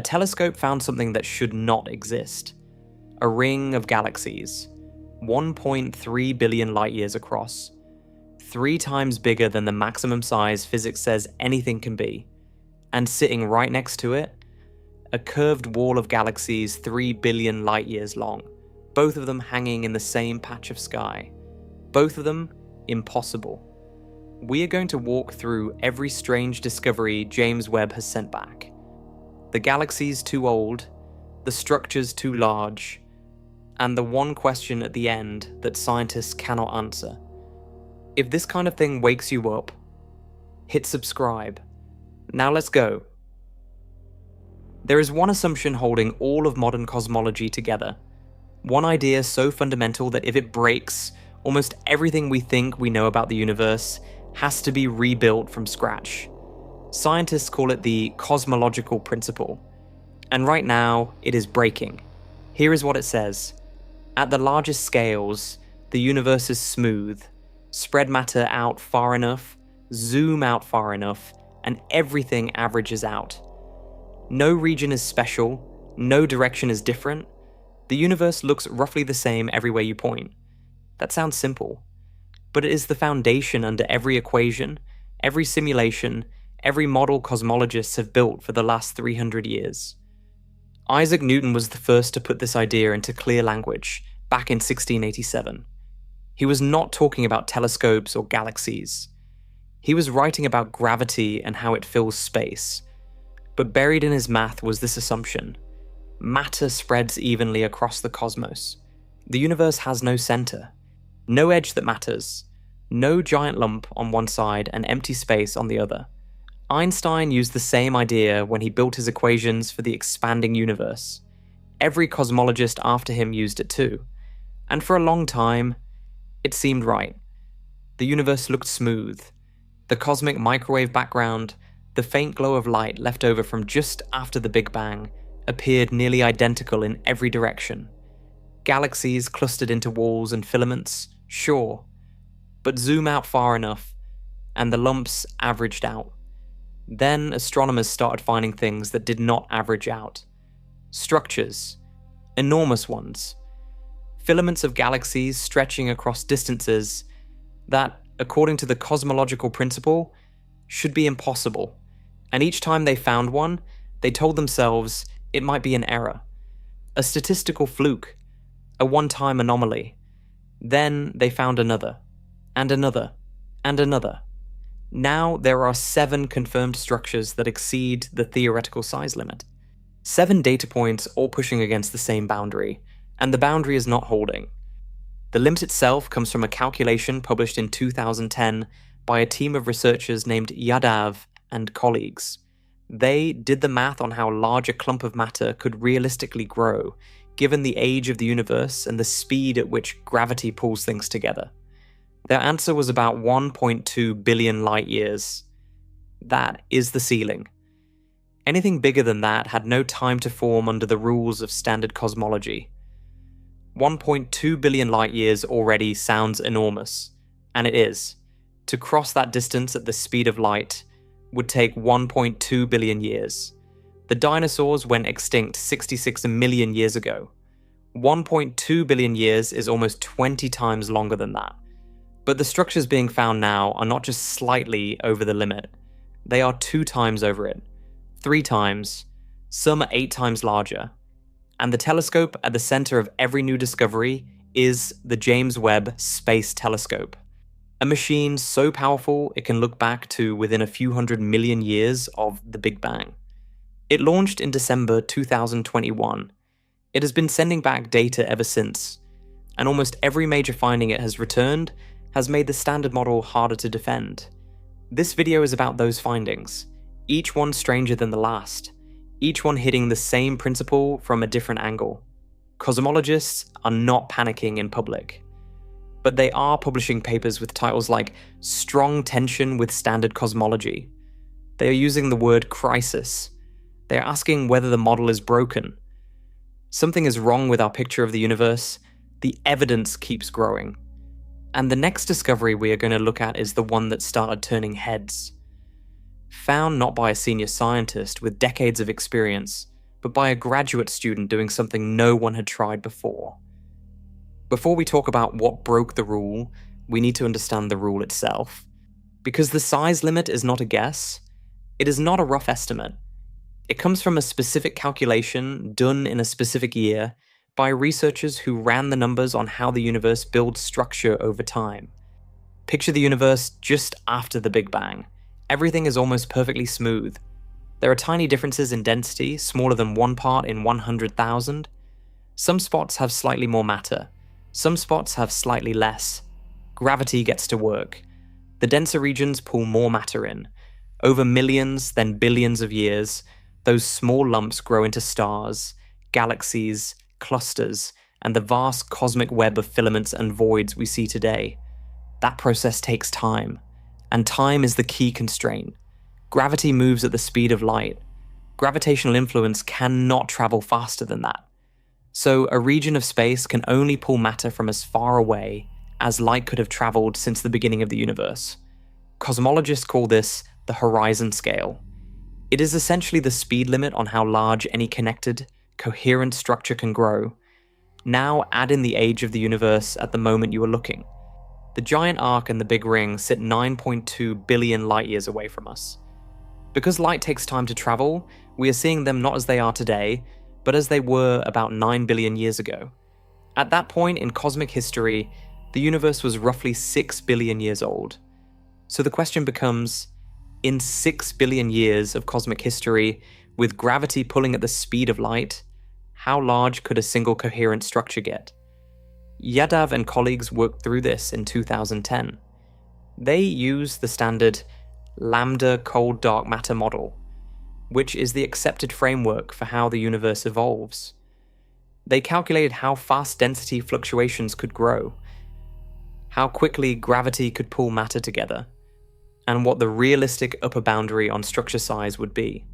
a telescope found something that should not exist. A ring of galaxies, 1.3 billion light-years across, 3 times bigger than the maximum size physics says anything can be, and sitting right next to it, a curved wall of galaxies 3 billion light-years long, both of them hanging in the same patch of sky, both of them impossible. We are going to walk through every strange discovery James Webb has sent back. The galaxies too old, the structures too large, and the one question at the end that scientists cannot answer. If this kind of thing wakes you up, hit subscribe. Now let's go. There is one assumption holding all of modern cosmology together. One idea so fundamental that if it breaks, almost everything we think we know about the universe has to be rebuilt from scratch. Scientists call it the cosmological principle. And right now, it is breaking. Here is what it says. At the largest scales, the universe is smooth. Spread matter out far enough, zoom out far enough, and everything averages out. No region is special, no direction is different. The universe looks roughly the same everywhere you point. That sounds simple, but it is the foundation under every equation, every simulation, every model cosmologists have built for the last 300 years. Isaac Newton was the first to put this idea into clear language, back in 1687. He was not talking about telescopes or galaxies. He was writing about gravity and how it fills space. But buried in his math was this assumption. Matter spreads evenly across the cosmos. The universe has no center, no edge that matters, no giant lump on one side and empty space on the other. Einstein used the same idea when he built his equations for the expanding universe. Every cosmologist after him used it too. And for a long time, it seemed right. The universe looked smooth. The cosmic microwave background, the faint glow of light left over from just after the Big Bang, appeared nearly identical in every direction. Galaxies clustered into walls and filaments, sure, but zoom out far enough, and the lumps averaged out. Then astronomers started finding things that did not average out. Structures, enormous ones. Filaments of galaxies stretching across distances that, according to the cosmological principle, should be impossible. And each time they found one, they told themselves it might be an error, a statistical fluke, a one-time anomaly. Then they found another, and another, and another. Now there are 7 confirmed structures that exceed the theoretical size limit. 7 data points all pushing against the same boundary, and the boundary is not holding. The limit itself comes from a calculation published in 2010 by a team of researchers named Yadav and colleagues. They did the math on how large a clump of matter could realistically grow, given the age of the universe and the speed at which gravity pulls things together. Their answer was about 1.2 billion light-years. That is the ceiling. Anything bigger than that had no time to form under the rules of standard cosmology. 1.2 billion light-years already sounds enormous, and it is. To cross that distance at the speed of light would take 1.2 billion years. The dinosaurs went extinct 66 million years ago. 1.2 billion years is almost 20 times longer than that. But the structures being found now are not just slightly over the limit. They are 2 times over it, 3 times, some are 8 times larger. And the telescope at the center of every new discovery is the James Webb Space Telescope. A machine so powerful it can look back to within a few hundred million years of the Big Bang. It launched in December 2021. It has been sending back data ever since, and almost every major finding it has returned has made the standard model harder to defend. This video is about those findings, each one stranger than the last, each one hitting the same principle from a different angle. Cosmologists are not panicking in public, but they are publishing papers with titles like Strong Tension with Standard Cosmology. They are using the word crisis. They are asking whether the model is broken. Something is wrong with our picture of the universe. The evidence keeps growing. And the next discovery we are going to look at is the one that started turning heads. Found not by a senior scientist with decades of experience, but by a graduate student doing something no one had tried before. Before we talk about what broke the rule, we need to understand the rule itself. Because the size limit is not a guess, it is not a rough estimate. It comes from a specific calculation done in a specific year by researchers who ran the numbers on how the universe builds structure over time. Picture the universe just after the Big Bang. Everything is almost perfectly smooth. There are tiny differences in density, smaller than 1 part in 100,000. Some spots have slightly more matter. Some spots have slightly less. Gravity gets to work. The denser regions pull more matter in. Over millions, then billions of years, those small lumps grow into stars, galaxies, clusters, and the vast cosmic web of filaments and voids we see today. That process takes time, and time is the key constraint. Gravity moves at the speed of light. Gravitational influence cannot travel faster than that. So a region of space can only pull matter from as far away as light could have traveled since the beginning of the universe. Cosmologists call this the horizon scale. It is essentially the speed limit on how large any connected, coherent structure can grow. Now add in the age of the universe at the moment you are looking. The giant arc and the Big Ring sit 9.2 billion light-years away from us. Because light takes time to travel, we are seeing them not as they are today, but as they were about 9 billion years ago. At that point in cosmic history, the universe was roughly 6 billion years old. So the question becomes, in 6 billion years of cosmic history, with gravity pulling at the speed of light, how large could a single coherent structure get? Yadav and colleagues worked through this in 2010. They used the standard lambda cold dark matter model, which is the accepted framework for how the universe evolves. They calculated how fast density fluctuations could grow, how quickly gravity could pull matter together, and what the realistic upper boundary on structure size would be.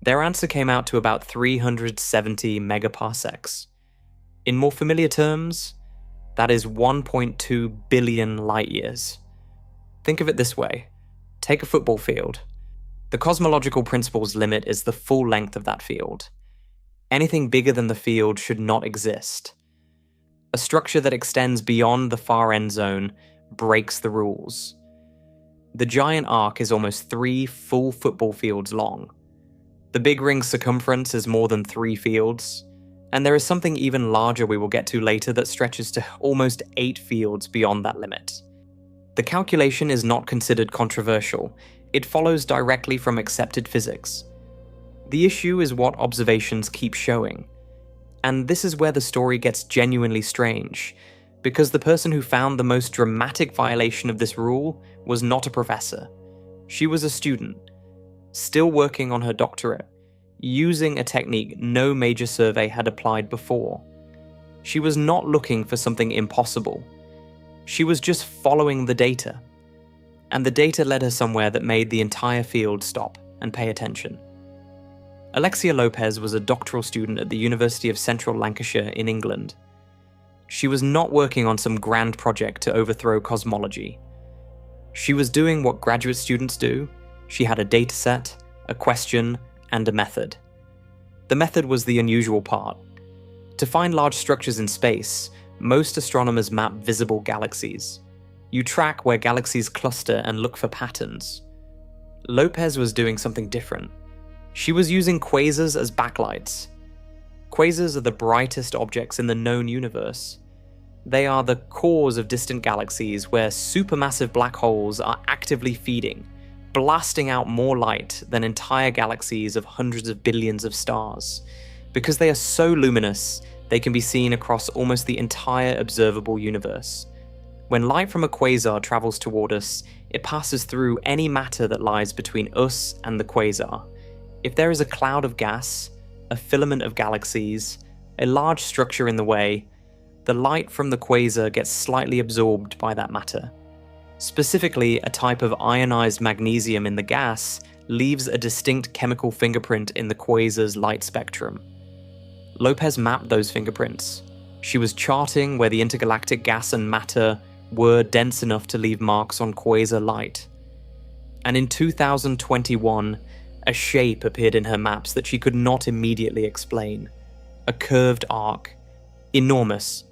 Their answer came out to about 370 megaparsecs. In more familiar terms, that is 1.2 billion light-years. Think of it this way. Take a football field. The cosmological principle's limit is the full length of that field. Anything bigger than the field should not exist. A structure that extends beyond the far end zone breaks the rules. The giant arc is almost 3 full football fields long. The Big Ring's circumference is more than 3 fields, and there is something even larger we will get to later that stretches to almost 8 fields beyond that limit. The calculation is not considered controversial. It follows directly from accepted physics. The issue is what observations keep showing. And this is where the story gets genuinely strange, because the person who found the most dramatic violation of this rule was not a professor. She was a student, still working on her doctorate, using a technique no major survey had applied before. She was not looking for something impossible. She was just following the data. And the data led her somewhere that made the entire field stop and pay attention. Alexia Lopez was a doctoral student at the University of Central Lancashire in England. She was not working on some grand project to overthrow cosmology. She was doing what graduate students do. She had a dataset, a question, and a method. The method was the unusual part. To find large structures in space, most astronomers map visible galaxies. You track where galaxies cluster and look for patterns. Lopez was doing something different. She was using quasars as backlights. Quasars are the brightest objects in the known universe. They are the cores of distant galaxies where supermassive black holes are actively feeding, blasting out more light than entire galaxies of hundreds of billions of stars. Because they are so luminous, they can be seen across almost the entire observable universe. When light from a quasar travels toward us, it passes through any matter that lies between us and the quasar. If there is a cloud of gas, a filament of galaxies, a large structure in the way, the light from the quasar gets slightly absorbed by that matter. Specifically, a type of ionized magnesium in the gas leaves a distinct chemical fingerprint in the quasar's light spectrum. Lopez mapped those fingerprints. She was charting where the intergalactic gas and matter were dense enough to leave marks on quasar light. And in 2021, A shape appeared in her maps that she could not immediately explain. A curved arc, enormous,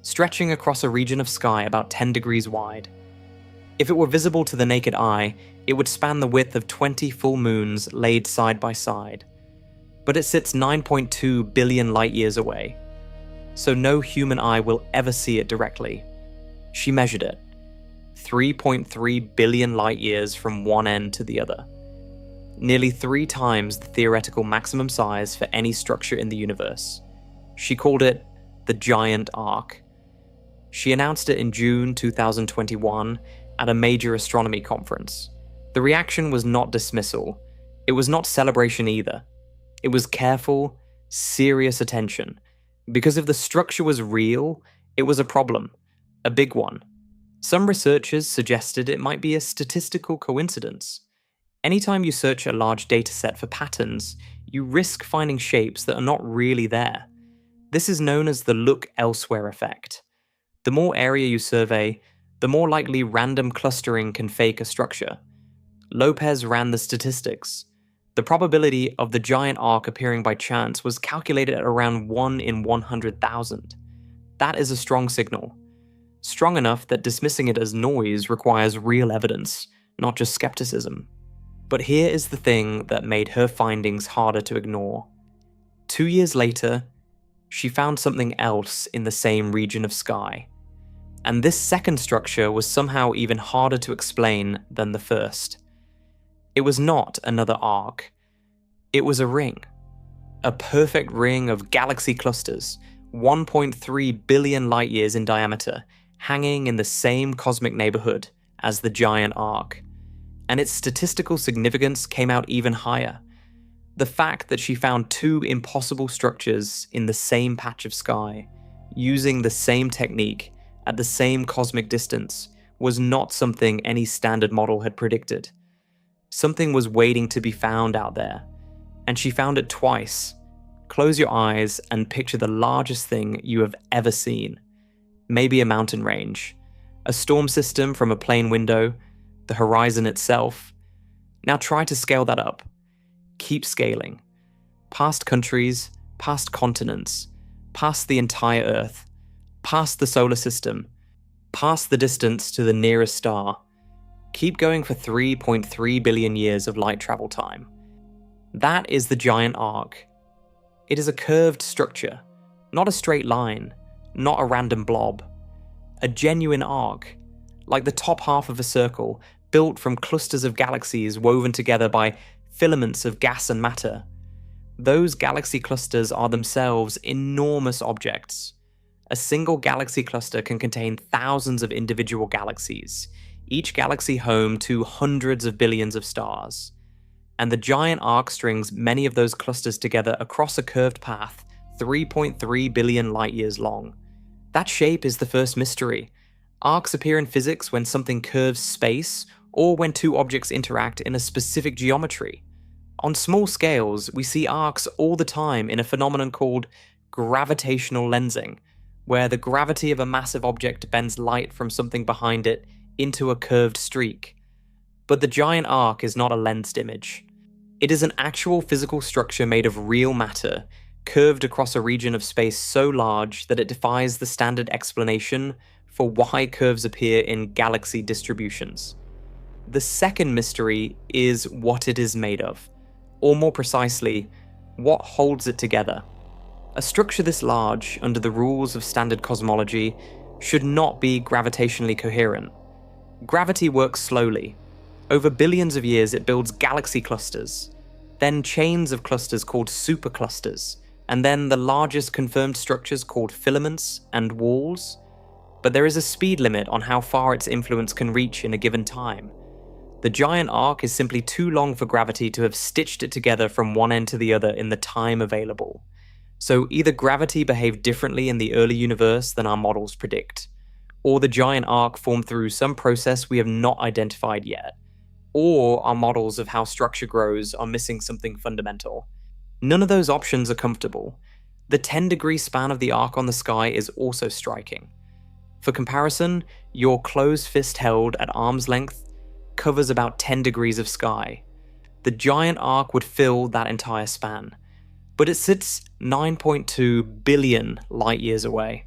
stretching across a region of sky about 10 degrees wide. If it were visible to the naked eye, it would span the width of 20 full moons laid side by side. But it sits 9.2 billion light years away, so no human eye will ever see it directly. She measured it, 3.3 billion light years from one end to the other. Nearly 3 times the theoretical maximum size for any structure in the universe. She called it the Giant Arc. She announced it in June 2021 at a major astronomy conference. The reaction was not dismissal. It was not celebration either. It was careful, serious attention. Because if the structure was real, it was a problem, a big one. Some researchers suggested it might be a statistical coincidence. Anytime you search a large dataset for patterns, you risk finding shapes that are not really there. This is known as the look elsewhere effect. The more area you survey, the more likely random clustering can fake a structure. Lopez ran the statistics. The probability of the giant arc appearing by chance was calculated at around 1 in 100,000. That is a strong signal. Strong enough that dismissing it as noise requires real evidence, not just skepticism. But here is the thing that made her findings harder to ignore. 2 years later, she found something else in the same region of sky. And this second structure was somehow even harder to explain than the first. It was not another arc. It was a ring. A perfect ring of galaxy clusters, 1.3 billion light years in diameter, hanging in the same cosmic neighborhood as the giant arc. And its statistical significance came out even higher. The fact that she found 2 impossible structures in the same patch of sky, using the same technique, at the same cosmic distance, was not something any standard model had predicted. Something was waiting to be found out there, and she found it twice. Close your eyes and picture the largest thing you have ever seen. Maybe a mountain range, a storm system from a plane window, the horizon itself. Now try to scale that up. Keep scaling. Past countries, past continents, past the entire Earth, past the solar system, past the distance to the nearest star. Keep going for 3.3 billion years of light travel time. That is the giant arc. It is a curved structure, not a straight line, not a random blob. A genuine arc, like the top half of a circle, built from clusters of galaxies woven together by filaments of gas and matter. Those galaxy clusters are themselves enormous objects. A single galaxy cluster can contain thousands of individual galaxies, each galaxy home to hundreds of billions of stars. And the giant arc strings many of those clusters together across a curved path, 3.3 billion light years long. That shape is the first mystery. Arcs appear in physics when something curves space, or when 2 objects interact in a specific geometry. On small scales, we see arcs all the time in a phenomenon called gravitational lensing, where the gravity of a massive object bends light from something behind it into a curved streak. But the giant arc is not a lensed image. It is an actual physical structure made of real matter, curved across a region of space so large that it defies the standard explanation for why curves appear in galaxy distributions. The second mystery is what it is made of, or more precisely, what holds it together. A structure this large, under the rules of standard cosmology, should not be gravitationally coherent. Gravity works slowly. Over billions of years it builds galaxy clusters, then chains of clusters called superclusters, and then the largest confirmed structures called filaments and walls. But there is a speed limit on how far its influence can reach in a given time. The giant arc is simply too long for gravity to have stitched it together from one end to the other in the time available. So either gravity behaved differently in the early universe than our models predict, or the giant arc formed through some process we have not identified yet, or our models of how structure grows are missing something fundamental. None of those options are comfortable. The 10-degree span of the arc on the sky is also striking. For comparison, your closed fist held at arm's length covers about 10 degrees of sky. The giant arc would fill that entire span, but it sits 9.2 billion light years away.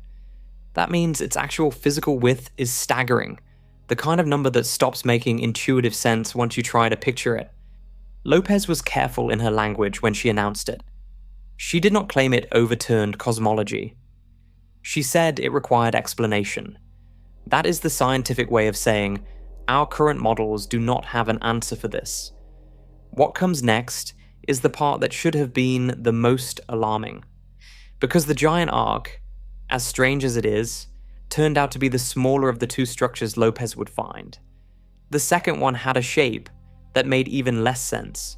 That means its actual physical width is staggering, the kind of number that stops making intuitive sense once you try to picture it. Lopez was careful in her language when she announced it. She did not claim it overturned cosmology. She said it required explanation. That is the scientific way of saying, our current models do not have an answer for this. What comes next is the part that should have been the most alarming. Because the giant arc, as strange as it is, turned out to be the smaller of the two structures Lopez would find. The second one had a shape that made even less sense.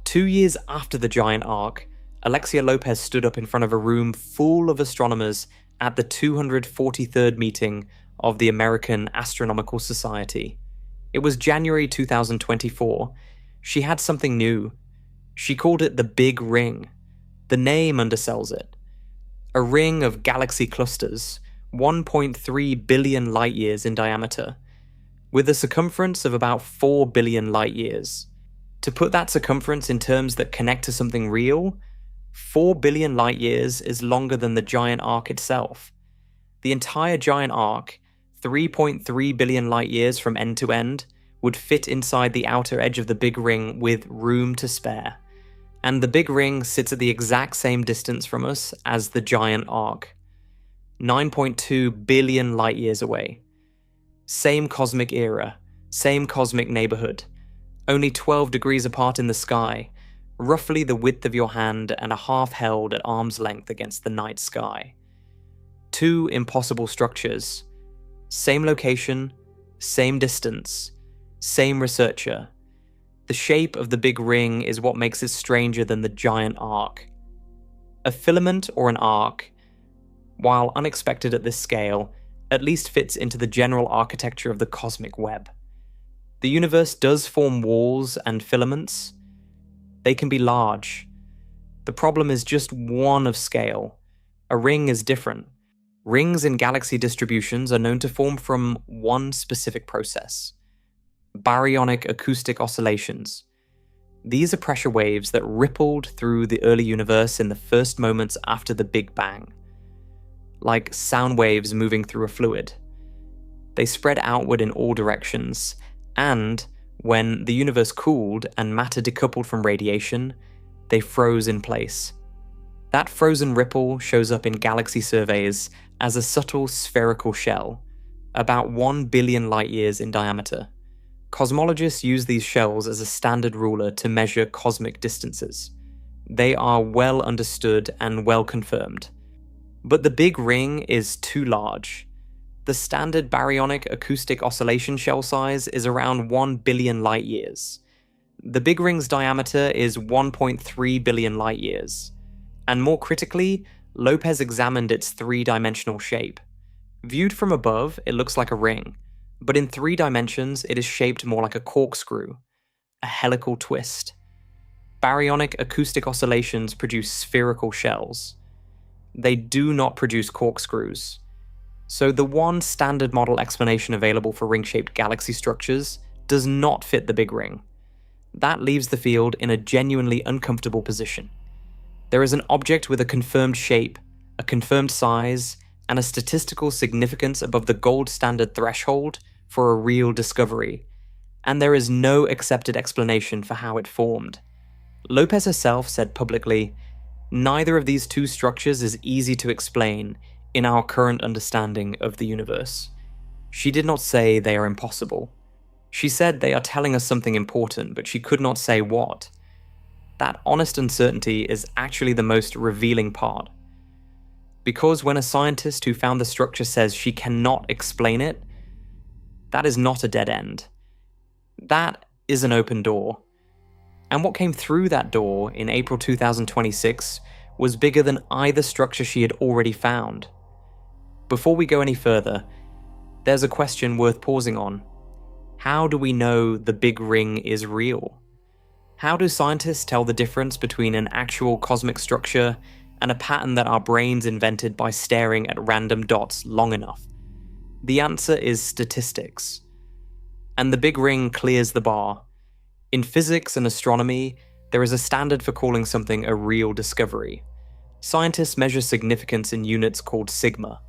2 years after the giant arc, Alexia Lopez stood up in front of a room full of astronomers at the 243rd meeting of the American Astronomical Society. It was January 2024. She had something new. She called it the Big Ring. The name undersells it. A ring of galaxy clusters, 1.3 billion light years in diameter, with a circumference of about 4 billion light years. To put that circumference in terms that connect to something real, 4 billion light years is longer than the giant arc itself. The entire giant arc, 3.3 billion light years from end to end, would fit inside the outer edge of the Big Ring with room to spare. And the Big Ring sits at the exact same distance from us as the giant arc. 9.2 billion light years away. Same cosmic era, same cosmic neighborhood. Only 12 degrees apart in the sky, roughly the width of your hand and a half held at arm's length against the night sky. Two impossible structures. Same location, same distance, same researcher. The shape of the Big Ring is what makes it stranger than the giant arc. A filament or an arc, while unexpected at this scale, at least fits into the general architecture of the cosmic web. The universe does form walls and filaments. They can be large. The problem is just one of scale. A ring is different. Rings in galaxy distributions are known to form from one specific process: baryonic acoustic oscillations. These are pressure waves that rippled through the early universe in the first moments after the Big Bang, like sound waves moving through a fluid. They spread outward in all directions, and when the universe cooled and matter decoupled from radiation, they froze in place. That frozen ripple shows up in galaxy surveys as a subtle spherical shell, about 1 billion light years in diameter. Cosmologists use these shells as a standard ruler to measure cosmic distances. They are well understood and well confirmed. But the Big Ring is too large. The standard baryonic acoustic oscillation shell size is around 1 billion light years. The Big Ring's diameter is 1.3 billion light years. And more critically, Lopez examined its three-dimensional shape. Viewed from above, it looks like a ring, but in 3 dimensions, it is shaped more like a corkscrew, a helical twist. Baryonic acoustic oscillations produce spherical shells. They do not produce corkscrews. So the one standard model explanation available for ring-shaped galaxy structures does not fit the Big Ring. That leaves the field in a genuinely uncomfortable position. There is an object with a confirmed shape, a confirmed size, and a statistical significance above the gold standard threshold for a real discovery, and there is no accepted explanation for how it formed. Lopez herself said publicly, "Neither of these two structures is easy to explain in our current understanding of the universe." She did not say they are impossible. She said they are telling us something important, but she could not say what. That honest uncertainty is actually the most revealing part. Because when a scientist who found the structure says she cannot explain it, that is not a dead end. That is an open door. And what came through that door in April 2026 was bigger than either structure she had already found. Before we go any further, there's a question worth pausing on. How do we know the Big Ring is real? How do scientists tell the difference between an actual cosmic structure and a pattern that our brains invented by staring at random dots long enough? The answer is statistics. And the Big Ring clears the bar. In physics and astronomy, there is a standard for calling something a real discovery. Scientists measure significance in units called sigma.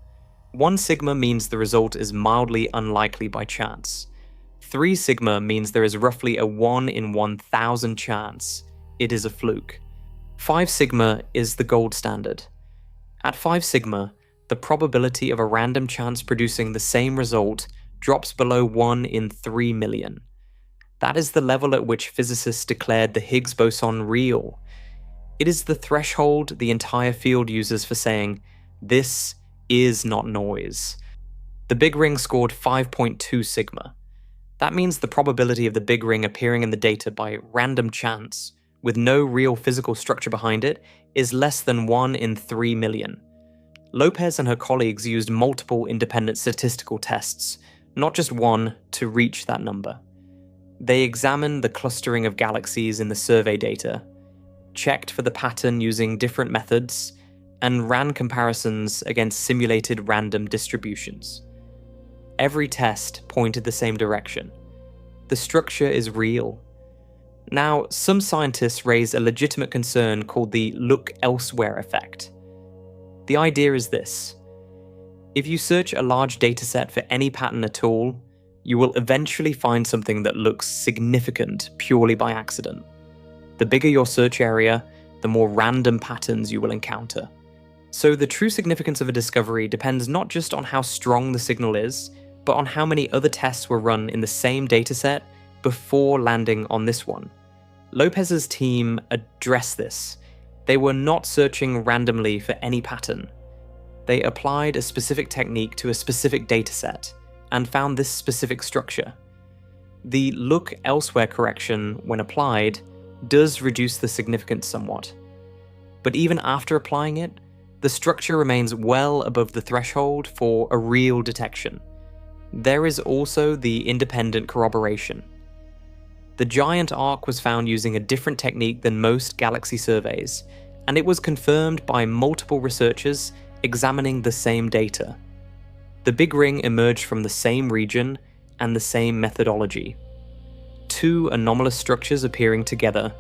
1 sigma means the result is mildly unlikely by chance. 3 sigma means there is roughly a 1 in 1,000 chance it is a fluke. 5 sigma is the gold standard. At 5 sigma, the probability of a random chance producing the same result drops below 1 in 3 million. That is the level at which physicists declared the Higgs boson real. It is the threshold the entire field uses for saying, this is not noise. The Big Ring scored 5.2 sigma. That means the probability of the Big Ring appearing in the data by random chance, with no real physical structure behind it, is less than 1 in 3 million. Lopez and her colleagues used multiple independent statistical tests, not just one, to reach that number. They examined the clustering of galaxies in the survey data, checked for the pattern using different methods, and ran comparisons against simulated random distributions. Every test pointed the same direction. The structure is real. Now, some scientists raise a legitimate concern called the look elsewhere effect. The idea is this: if you search a large dataset for any pattern at all, you will eventually find something that looks significant purely by accident. The bigger your search area, the more random patterns you will encounter. So the true significance of a discovery depends not just on how strong the signal is, but on how many other tests were run in the same dataset before landing on this one. Lopez's team addressed this. They were not searching randomly for any pattern. They applied a specific technique to a specific dataset and found this specific structure. The look elsewhere correction, when applied, does reduce the significance somewhat. But even after applying it, the structure remains well above the threshold for a real detection. There is also the independent corroboration. The giant arc was found using a different technique than most galaxy surveys, and it was confirmed by multiple researchers examining the same data. The Big Ring emerged from the same region and the same methodology. 2 anomalous structures appearing together,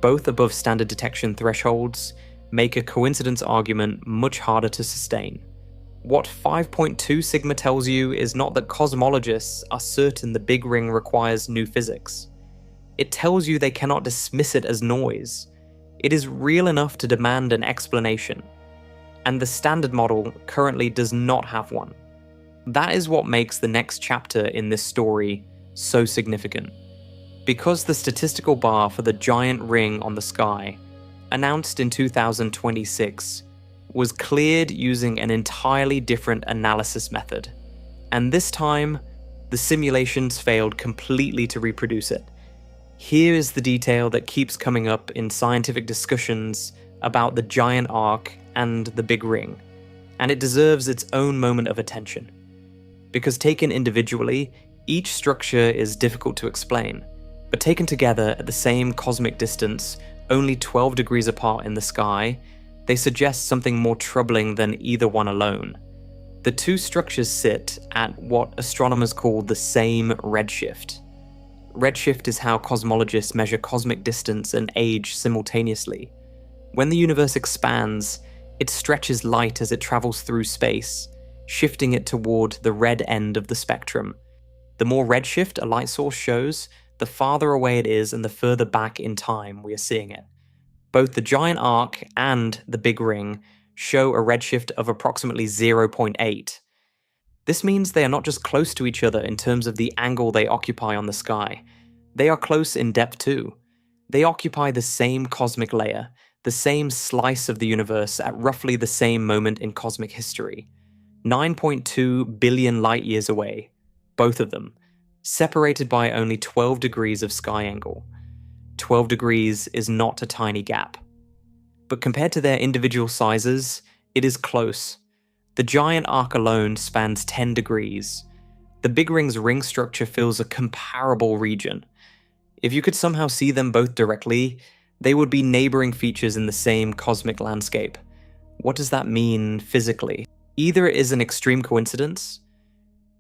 both above standard detection thresholds, make a coincidence argument much harder to sustain. What 5.2 sigma tells you is not that cosmologists are certain the Big Ring requires new physics. It tells you they cannot dismiss it as noise. It is real enough to demand an explanation, and the standard model currently does not have one. That is what makes the next chapter in this story so significant. Because the statistical bar for the giant ring on the sky, announced in 2026, was cleared using an entirely different analysis method, and this time, the simulations failed completely to reproduce it. Here is the detail that keeps coming up in scientific discussions about the giant arc and the Big Ring, and it deserves its own moment of attention. Because taken individually, each structure is difficult to explain, but taken together at the same cosmic distance, only 12 degrees apart in the sky, they suggest something more troubling than either one alone. The 2 structures sit at what astronomers call the same redshift. Redshift is how cosmologists measure cosmic distance and age simultaneously. When the universe expands, it stretches light as it travels through space, shifting it toward the red end of the spectrum. The more redshift a light source shows, the farther away it is and the further back in time we are seeing it. Both the giant arc and the Big Ring show a redshift of approximately 0.8. This means they are not just close to each other in terms of the angle they occupy on the sky. They are close in depth too. They occupy the same cosmic layer, the same slice of the universe at roughly the same moment in cosmic history. 9.2 billion light years away, both of them, separated by only 12 degrees of sky angle. 12 degrees is not a tiny gap. But compared to their individual sizes, it is close. The giant arc alone spans 10 degrees. The Big Ring's ring structure fills a comparable region. If you could somehow see them both directly, they would be neighboring features in the same cosmic landscape. What does that mean physically? Either it is an extreme coincidence,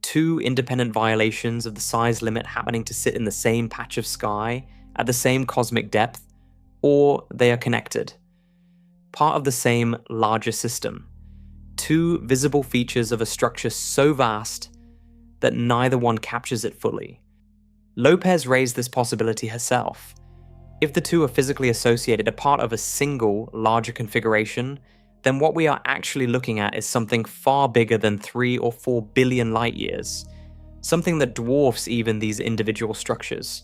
2 independent violations of the size limit happening to sit in the same patch of sky at the same cosmic depth, or they are connected. Part of the same larger system. Two visible features of a structure so vast that neither one captures it fully. Lopez raised this possibility herself. If the two are physically associated, a part of a single, larger configuration, then what we are actually looking at is something far bigger than 3 or 4 billion light years, something that dwarfs even these individual structures.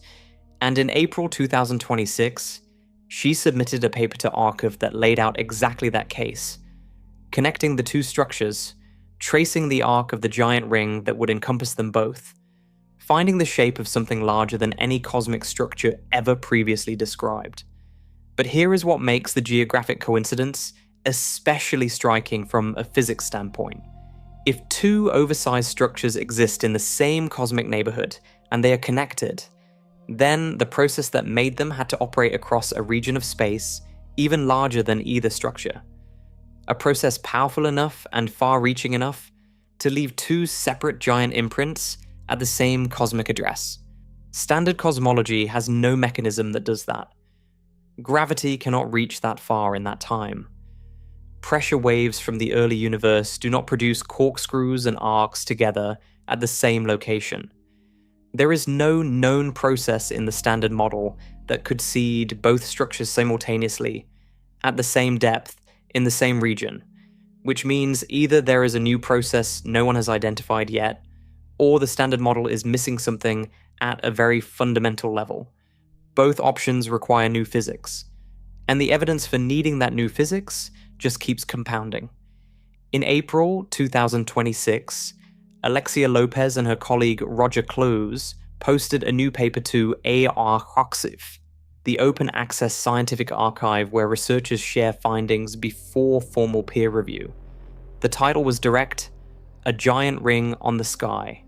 And in April 2026, she submitted a paper to arXiv that laid out exactly that case, connecting the two structures, tracing the arc of the giant ring that would encompass them both, finding the shape of something larger than any cosmic structure ever previously described. But here is what makes the geographic coincidence especially striking from a physics standpoint. If two oversized structures exist in the same cosmic neighborhood and they are connected, then the process that made them had to operate across a region of space even larger than either structure. A process powerful enough and far-reaching enough to leave two separate giant imprints at the same cosmic address. Standard cosmology has no mechanism that does that. Gravity cannot reach that far in that time. Pressure waves from the early universe do not produce corkscrews and arcs together at the same location. There is no known process in the standard model that could seed both structures simultaneously, at the same depth, in the same region, which means either there is a new process no one has identified yet, or the standard model is missing something at a very fundamental level. Both options require new physics, and the evidence for needing that new physics just keeps compounding. In April 2026, Alexia Lopez and her colleague Roger Close posted a new paper to arXiv, the open access scientific archive where researchers share findings before formal peer review. The title was direct, "A Giant Ring on the Sky."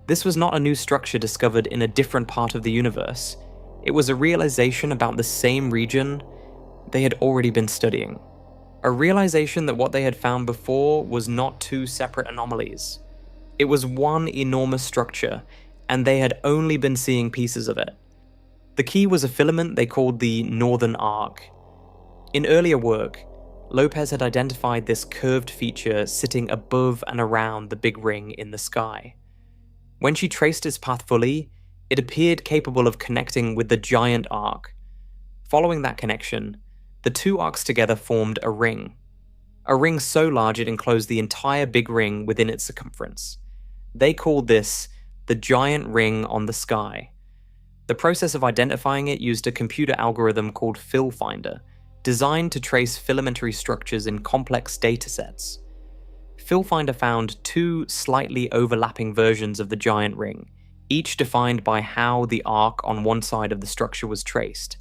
This was not a new structure discovered in a different part of the universe. It was a realization about the same region they had already been studying. A realization that what they had found before was not two separate anomalies. It was one enormous structure, and they had only been seeing pieces of it. The key was a filament they called the Northern Arc. In earlier work, Lopez had identified this curved feature sitting above and around the big ring in the sky. When she traced its path fully, it appeared capable of connecting with the giant arc. Following that connection, the two arcs together formed a ring so large it enclosed the entire big ring within its circumference. They called this the giant ring on the sky. The process of identifying it used a computer algorithm called PhilFinder, designed to trace filamentary structures in complex datasets. PhilFinder found two slightly overlapping versions of the giant ring, each defined by how the arc on one side of the structure was traced.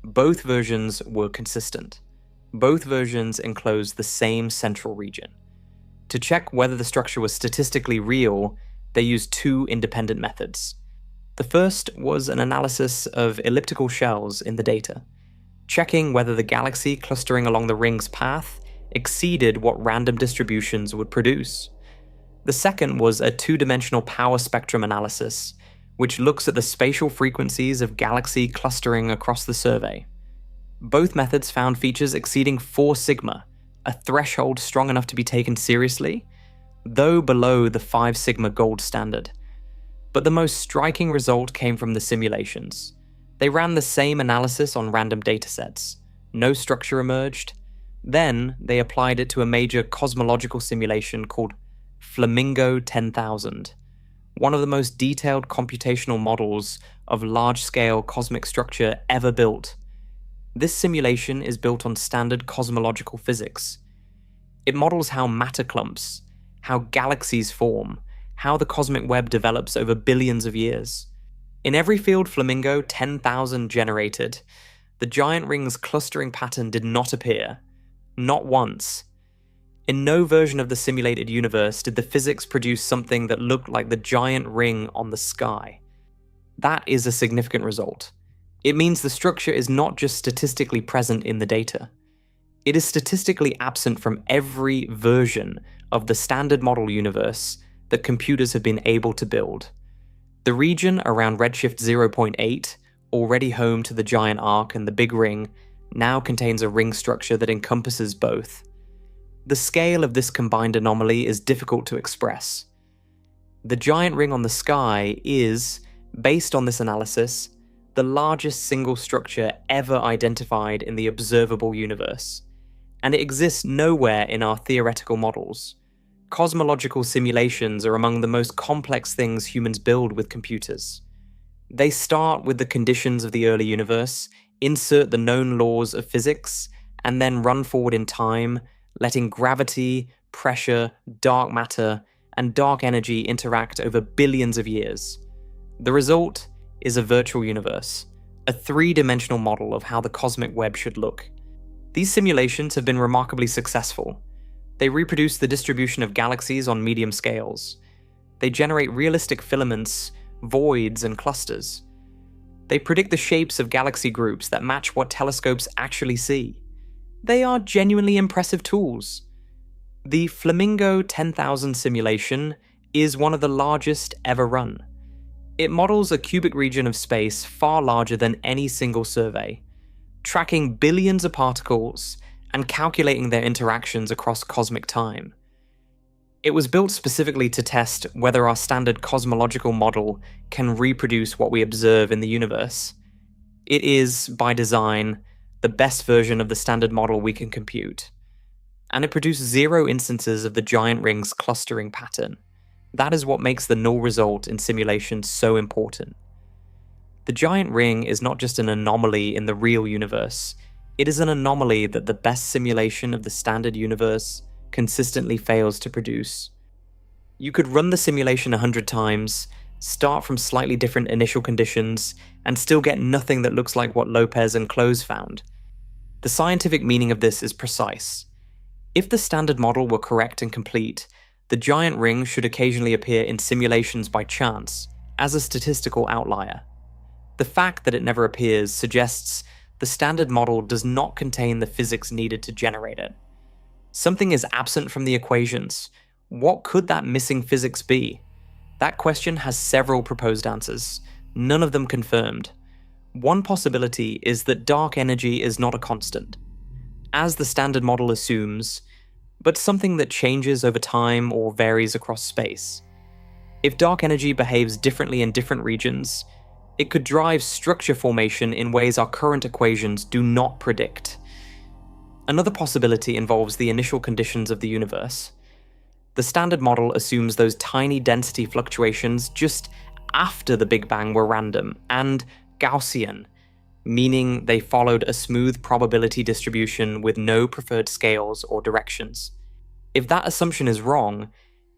Both versions were consistent. Both versions enclosed the same central region. To check whether the structure was statistically real, they used two independent methods. The first was an analysis of elliptical shells in the data, checking whether the galaxy clustering along the ring's path exceeded what random distributions would produce. The second was a two-dimensional power spectrum analysis, which looks at the spatial frequencies of galaxy clustering across the survey. Both methods found features exceeding 4 sigma, a threshold strong enough to be taken seriously, though below the 5 sigma gold standard. But the most striking result came from the simulations. They ran the same analysis on random datasets. No structure emerged. Then they applied it to a major cosmological simulation called Flamingo 10,000. One of the most detailed computational models of large-scale cosmic structure ever built. This simulation is built on standard cosmological physics. It models how matter clumps, how galaxies form, how the cosmic web develops over billions of years. In every field Flamingo 10,000 generated, the giant ring's clustering pattern did not appear. Not once. In no version of the simulated universe did the physics produce something that looked like the giant ring on the sky. That is a significant result. It means the structure is not just statistically present in the data. It is statistically absent from every version of the standard model universe that computers have been able to build. The region around redshift 0.8 already home to the giant arc and the big ring, now contains a ring structure that encompasses both. The scale of this combined anomaly is difficult to express. The giant ring on the sky is, based on this analysis, the largest single structure ever identified in the observable universe, and it exists nowhere in our theoretical models. Cosmological simulations are among the most complex things humans build with computers. They start with the conditions of the early universe, insert the known laws of physics, and then run forward in time, letting gravity, pressure, dark matter, and dark energy interact over billions of years. The result is a virtual universe, a three-dimensional model of how the cosmic web should look. These simulations have been remarkably successful. They reproduce the distribution of galaxies on medium scales. They generate realistic filaments, voids, and clusters. They predict the shapes of galaxy groups that match what telescopes actually see. They are genuinely impressive tools. The Flamingo 10,000 simulation is one of the largest ever run. It models a cubic region of space far larger than any single survey, tracking billions of particles and calculating their interactions across cosmic time. It was built specifically to test whether our standard cosmological model can reproduce what we observe in the universe. It is, by design, the best version of the standard model we can compute. And it produced 0 instances of the giant ring's clustering pattern. That is what makes the null result in simulations so important. The giant ring is not just an anomaly in the real universe, it is an anomaly that the best simulation of the standard universe consistently fails to produce. You could run the simulation 100 times, start from slightly different initial conditions, and still get nothing that looks like what Lopez and Close found. The scientific meaning of this is precise. If the standard model were correct and complete, the giant ring should occasionally appear in simulations by chance, as a statistical outlier. The fact that it never appears suggests the standard model does not contain the physics needed to generate it. Something is absent from the equations. What could that missing physics be? That question has several proposed answers, none of them confirmed. One possibility is that dark energy is not a constant, as the standard model assumes, but something that changes over time or varies across space. If dark energy behaves differently in different regions, it could drive structure formation in ways our current equations do not predict. Another possibility involves the initial conditions of the universe. The standard model assumes those tiny density fluctuations just after the Big Bang were random and Gaussian, meaning they followed a smooth probability distribution with no preferred scales or directions. If that assumption is wrong,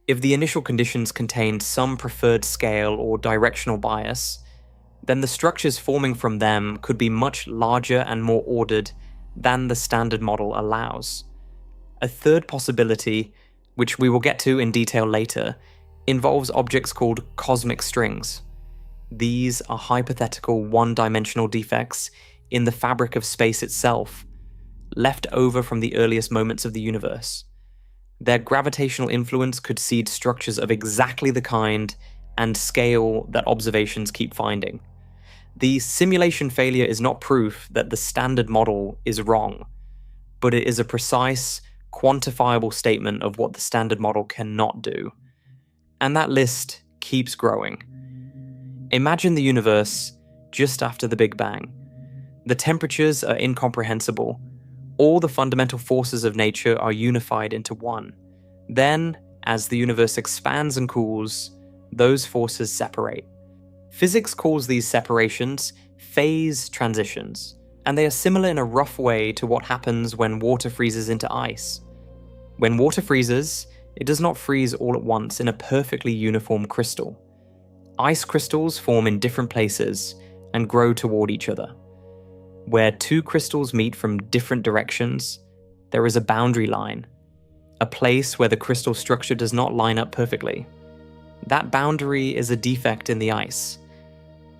if the initial conditions contained some preferred scale or directional bias, then the structures forming from them could be much larger and more ordered than the standard model allows. A third possibility, which we will get to in detail later, involves objects called cosmic strings. These are hypothetical one-dimensional defects in the fabric of space itself, left over from the earliest moments of the universe. Their gravitational influence could seed structures of exactly the kind and scale that observations keep finding. The simulation failure is not proof that the standard model is wrong, but it is a precise, quantifiable statement of what the standard model cannot do. And that list keeps growing. Imagine the universe just after the Big Bang. The temperatures are incomprehensible. All the fundamental forces of nature are unified into one. Then, as the universe expands and cools, those forces separate. Physics calls these separations phase transitions, and they are similar in a rough way to what happens when water freezes into ice. When water freezes, it does not freeze all at once in a perfectly uniform crystal. Ice crystals form in different places and grow toward each other. Where two crystals meet from different directions, there is a boundary line, a place where the crystal structure does not line up perfectly. That boundary is a defect in the ice.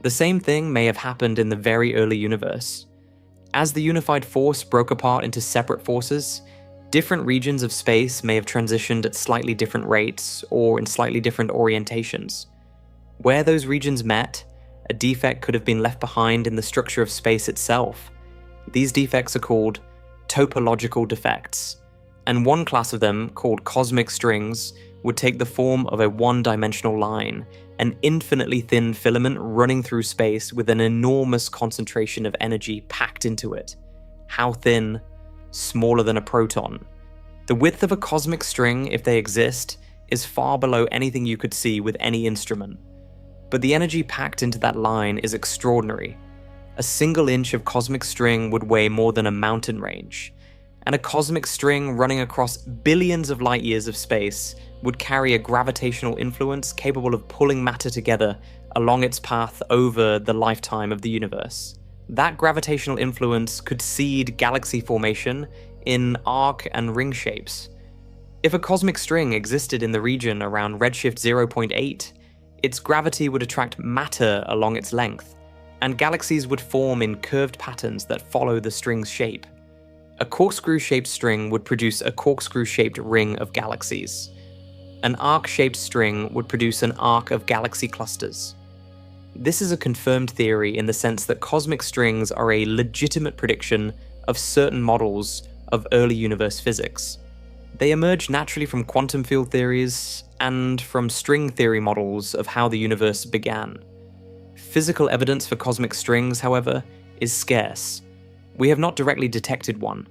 The same thing may have happened in the very early universe. As the unified force broke apart into separate forces, different regions of space may have transitioned at slightly different rates or in slightly different orientations. Where those regions met, a defect could have been left behind in the structure of space itself. These defects are called topological defects, and one class of them, called cosmic strings, would take the form of a one-dimensional line, an infinitely thin filament running through space with an enormous concentration of energy packed into it. How thin? Smaller than a proton. The width of a cosmic string, if they exist, is far below anything you could see with any instrument. But the energy packed into that line is extraordinary. A single inch of cosmic string would weigh more than a mountain range, and a cosmic string running across billions of light years of space would carry a gravitational influence capable of pulling matter together along its path over the lifetime of the universe. That gravitational influence could seed galaxy formation in arc and ring shapes. If a cosmic string existed in the region around redshift 0.8, its gravity would attract matter along its length, and galaxies would form in curved patterns that follow the string's shape. A corkscrew-shaped string would produce a corkscrew-shaped ring of galaxies. An arc-shaped string would produce an arc of galaxy clusters. This is a confirmed theory in the sense that cosmic strings are a legitimate prediction of certain models of early universe physics. They emerged naturally from quantum field theories and from string theory models of how the universe began. Physical evidence for cosmic strings, however, is scarce. We have not directly detected one.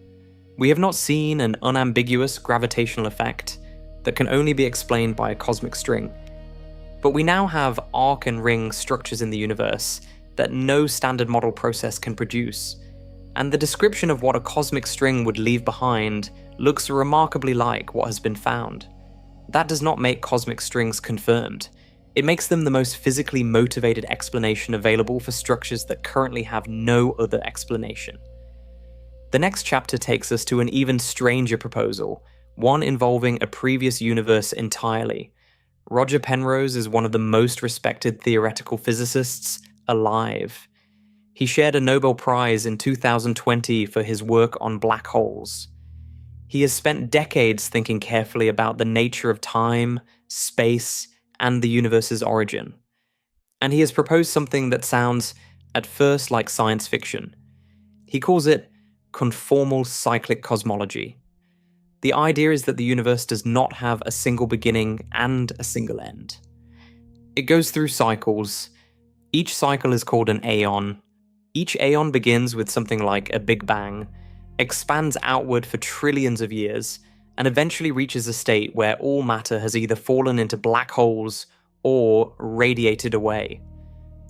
We have not seen an unambiguous gravitational effect that can only be explained by a cosmic string. But we now have arc and ring structures in the universe that no standard model process can produce, and the description of what a cosmic string would leave behind looks remarkably like what has been found. That does not make cosmic strings confirmed. It makes them the most physically motivated explanation available for structures that currently have no other explanation. The next chapter takes us to an even stranger proposal, one involving a previous universe entirely. Roger Penrose is one of the most respected theoretical physicists alive. He shared a Nobel Prize in 2020 for his work on black holes. He has spent decades thinking carefully about the nature of time, space, and the universe's origin. And he has proposed something that sounds, at first, like science fiction. He calls it conformal cyclic cosmology. The idea is that the universe does not have a single beginning and a single end. It goes through cycles. Each cycle is called an aeon. Each aeon begins with something like a Big Bang, expands outward for trillions of years, and eventually reaches a state where all matter has either fallen into black holes or radiated away.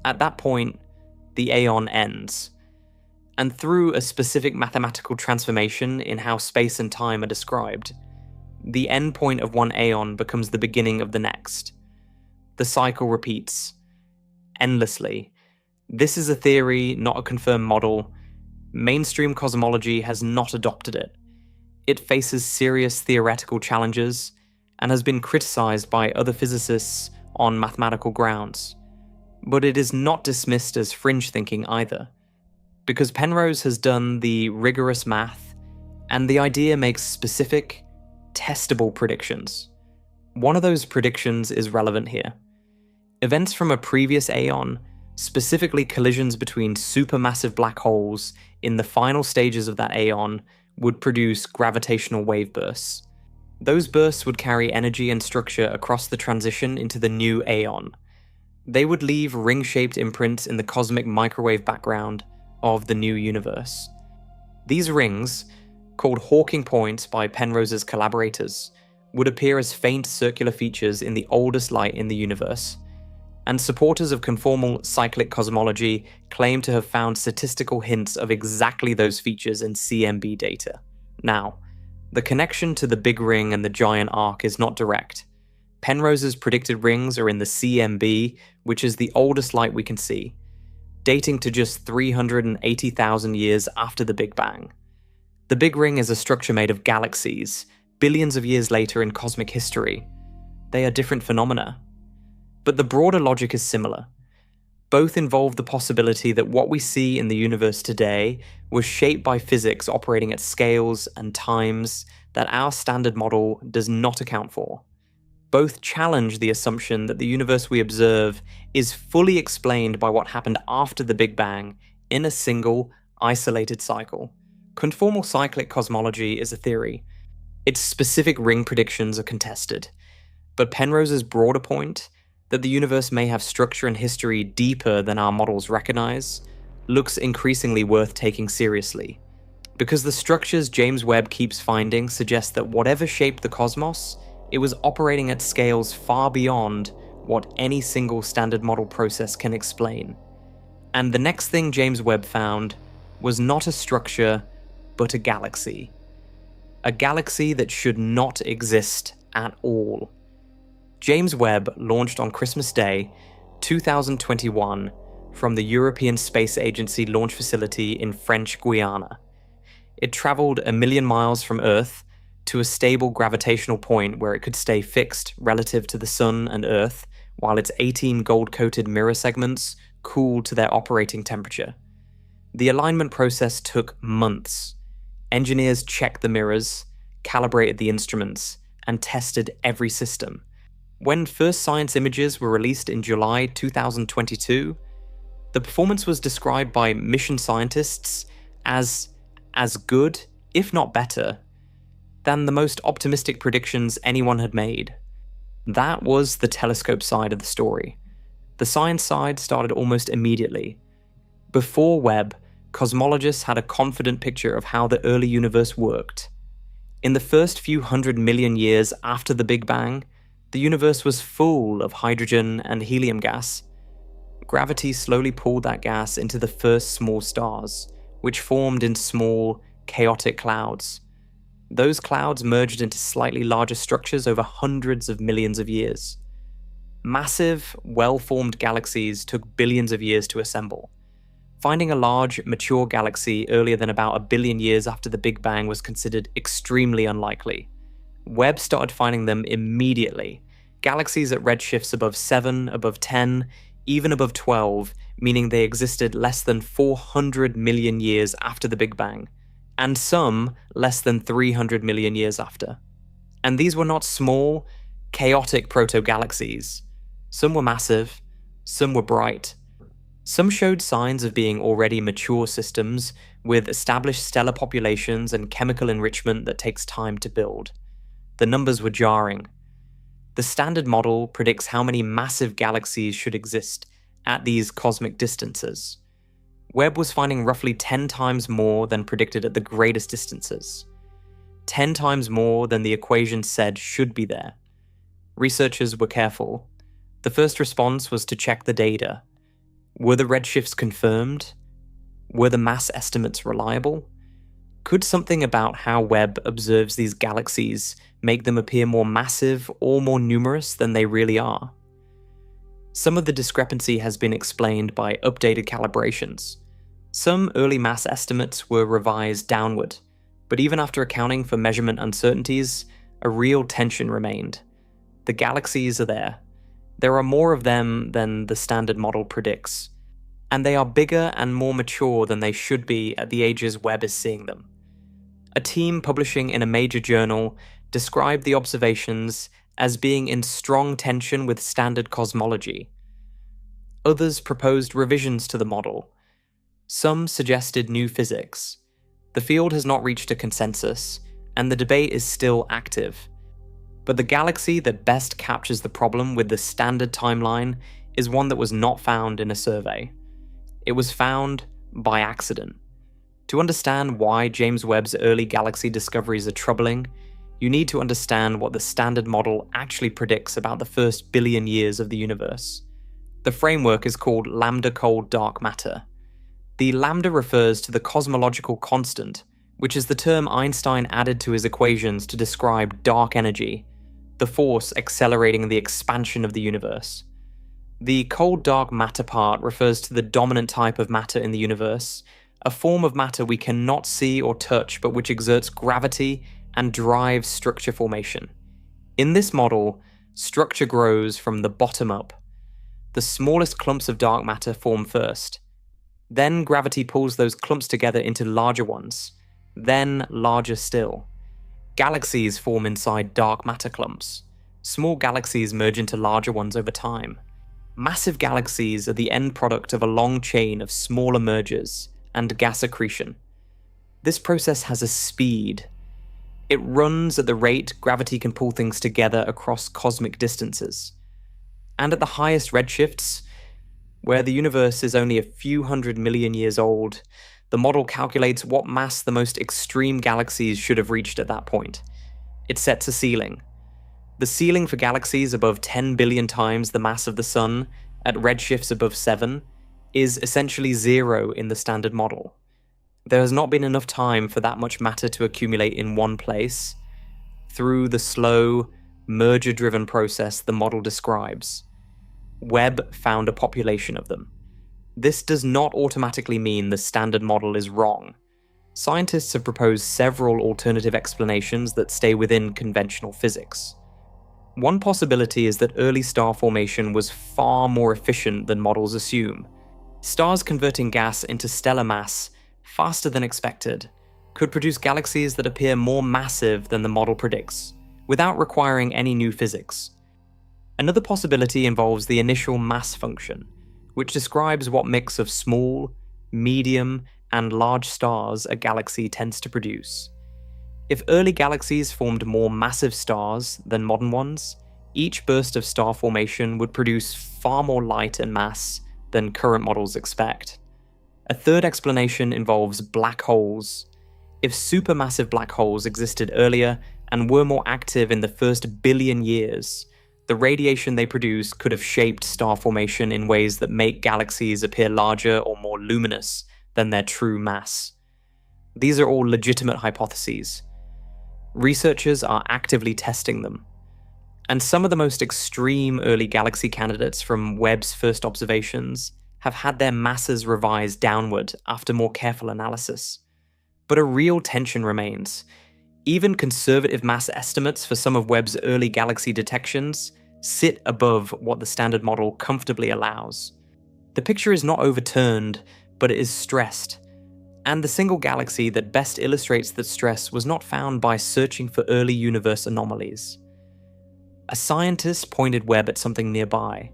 At that point, the aeon ends. And through a specific mathematical transformation in how space and time are described, the end point of one aeon becomes the beginning of the next. The cycle repeats, endlessly. This is a theory, not a confirmed model. Mainstream cosmology has not adopted it. It faces serious theoretical challenges and has been criticized by other physicists on mathematical grounds. But it is not dismissed as fringe thinking either, because Penrose has done the rigorous math, and the idea makes specific, testable predictions. One of those predictions is relevant here. Events from a previous aeon, specifically collisions between supermassive black holes in the final stages of that aeon, would produce gravitational wave bursts. Those bursts would carry energy and structure across the transition into the new aeon. They would leave ring-shaped imprints in the cosmic microwave background of the new universe. These rings, called Hawking points by Penrose's collaborators, would appear as faint circular features in the oldest light in the universe, and supporters of conformal cyclic cosmology claim to have found statistical hints of exactly those features in CMB data. Now, the connection to the Big Ring and the giant arc is not direct. Penrose's predicted rings are in the CMB, which is the oldest light we can see, dating to just 380,000 years after the Big Bang. The Big Ring is a structure made of galaxies, billions of years later in cosmic history. They are different phenomena. But the broader logic is similar. Both involve the possibility that what we see in the universe today was shaped by physics operating at scales and times that our standard model does not account for. Both challenge the assumption that the universe we observe is fully explained by what happened after the Big Bang in a single, isolated cycle. Conformal cyclic cosmology is a theory. Its specific ring predictions are contested. But Penrose's broader point, that the universe may have structure and history deeper than our models recognize, looks increasingly worth taking seriously. Because the structures James Webb keeps finding suggest that whatever shaped the cosmos, it was operating at scales far beyond what any single standard model process can explain. And the next thing James Webb found was not a structure, but a galaxy. A galaxy that should not exist at all. James Webb launched on Christmas Day, 2021, from the European Space Agency launch facility in French Guiana. It traveled 1 million miles from Earth to a stable gravitational point where it could stay fixed relative to the Sun and Earth, while its 18 gold-coated mirror segments cooled to their operating temperature. The alignment process took months. Engineers checked the mirrors, calibrated the instruments, and tested every system. When first science images were released in July 2022, the performance was described by mission scientists as good, if not better, than the most optimistic predictions anyone had made. That was the telescope side of the story. The science side started almost immediately. Before Webb, cosmologists had a confident picture of how the early universe worked. In the first few 100 million years after the Big Bang, the universe was full of hydrogen and helium gas. Gravity slowly pulled that gas into the first small stars, which formed in small, chaotic clouds. Those clouds merged into slightly larger structures over hundreds of millions of years. Massive, well-formed galaxies took billions of years to assemble. Finding a large, mature galaxy earlier than about 1 billion years after the Big Bang was considered extremely unlikely. Webb started finding them immediately. Galaxies at redshifts above 7, above 10, even above 12, meaning they existed less than 400 million years after the Big Bang, and some less than 300 million years after. And these were not small, chaotic proto-galaxies. Some were massive, some were bright. Some showed signs of being already mature systems with established stellar populations and chemical enrichment that takes time to build. The numbers were jarring. The standard model predicts how many massive galaxies should exist at these cosmic distances. Webb was finding roughly 10 times more than predicted at the greatest distances. 10 times more than the equation said should be there. Researchers were careful. The first response was to check the data. Were the redshifts confirmed? Were the mass estimates reliable? Could something about how Webb observes these galaxies make them appear more massive or more numerous than they really are? Some of the discrepancy has been explained by updated calibrations. Some early mass estimates were revised downward, but even after accounting for measurement uncertainties, a real tension remained. The galaxies are there. There are more of them than the standard model predicts, and they are bigger and more mature than they should be at the ages Webb is seeing them. A team publishing in a major journal described the observations as being in strong tension with standard cosmology. Others proposed revisions to the model. Some suggested new physics. The field has not reached a consensus, and the debate is still active. But the galaxy that best captures the problem with the standard timeline is one that was not found in a survey. It was found by accident. To understand why James Webb's early galaxy discoveries are troubling, you need to understand what the standard model actually predicts about the first billion years of the universe. The framework is called lambda cold dark matter. The lambda refers to the cosmological constant, which is the term Einstein added to his equations to describe dark energy, the force accelerating the expansion of the universe. The cold dark matter part refers to the dominant type of matter in the universe, a form of matter we cannot see or touch but which exerts gravity and drives structure formation. In this model, structure grows from the bottom up. The smallest clumps of dark matter form first. Then gravity pulls those clumps together into larger ones, then larger still. Galaxies form inside dark matter clumps. Small galaxies merge into larger ones over time. Massive galaxies are the end product of a long chain of smaller mergers and gas accretion. This process has a speed. It runs at the rate gravity can pull things together across cosmic distances. And at the highest redshifts, where the universe is only a few 100 million years old, the model calculates what mass the most extreme galaxies should have reached at that point. It sets a ceiling. The ceiling for galaxies above 10 billion times the mass of the Sun, at redshifts above 7, is essentially 0 in the standard model. There has not been enough time for that much matter to accumulate in one place, through the slow, merger-driven process the model describes. Webb found a population of them. This does not automatically mean the standard model is wrong. Scientists have proposed several alternative explanations that stay within conventional physics. One possibility is that early star formation was far more efficient than models assume. Stars converting gas into stellar mass faster than expected could produce galaxies that appear more massive than the model predicts, without requiring any new physics. Another possibility involves the initial mass function, which describes what mix of small, medium, and large stars a galaxy tends to produce. If early galaxies formed more massive stars than modern ones, each burst of star formation would produce far more light and mass than current models expect. A third explanation involves black holes. If supermassive black holes existed earlier and were more active in the first billion years, the radiation they produce could have shaped star formation in ways that make galaxies appear larger or more luminous than their true mass. These are all legitimate hypotheses. Researchers are actively testing them. And some of the most extreme early galaxy candidates from Webb's first observations have had their masses revised downward after more careful analysis. But a real tension remains. Even conservative mass estimates for some of Webb's early galaxy detections sit above what the standard model comfortably allows. The picture is not overturned, but it is stressed. And the single galaxy that best illustrates that stress was not found by searching for early universe anomalies. A scientist pointed Webb at something nearby,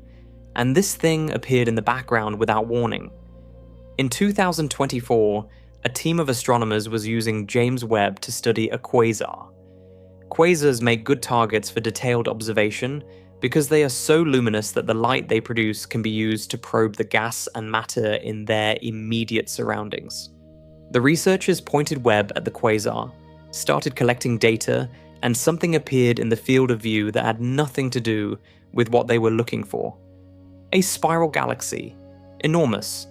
and this thing appeared in the background without warning. In 2024, a team of astronomers was using James Webb to study a quasar. Quasars make good targets for detailed observation because they are so luminous that the light they produce can be used to probe the gas and matter in their immediate surroundings. The researchers pointed Webb at the quasar, started collecting data, and something appeared in the field of view that had nothing to do with what they were looking for. A spiral galaxy, enormous,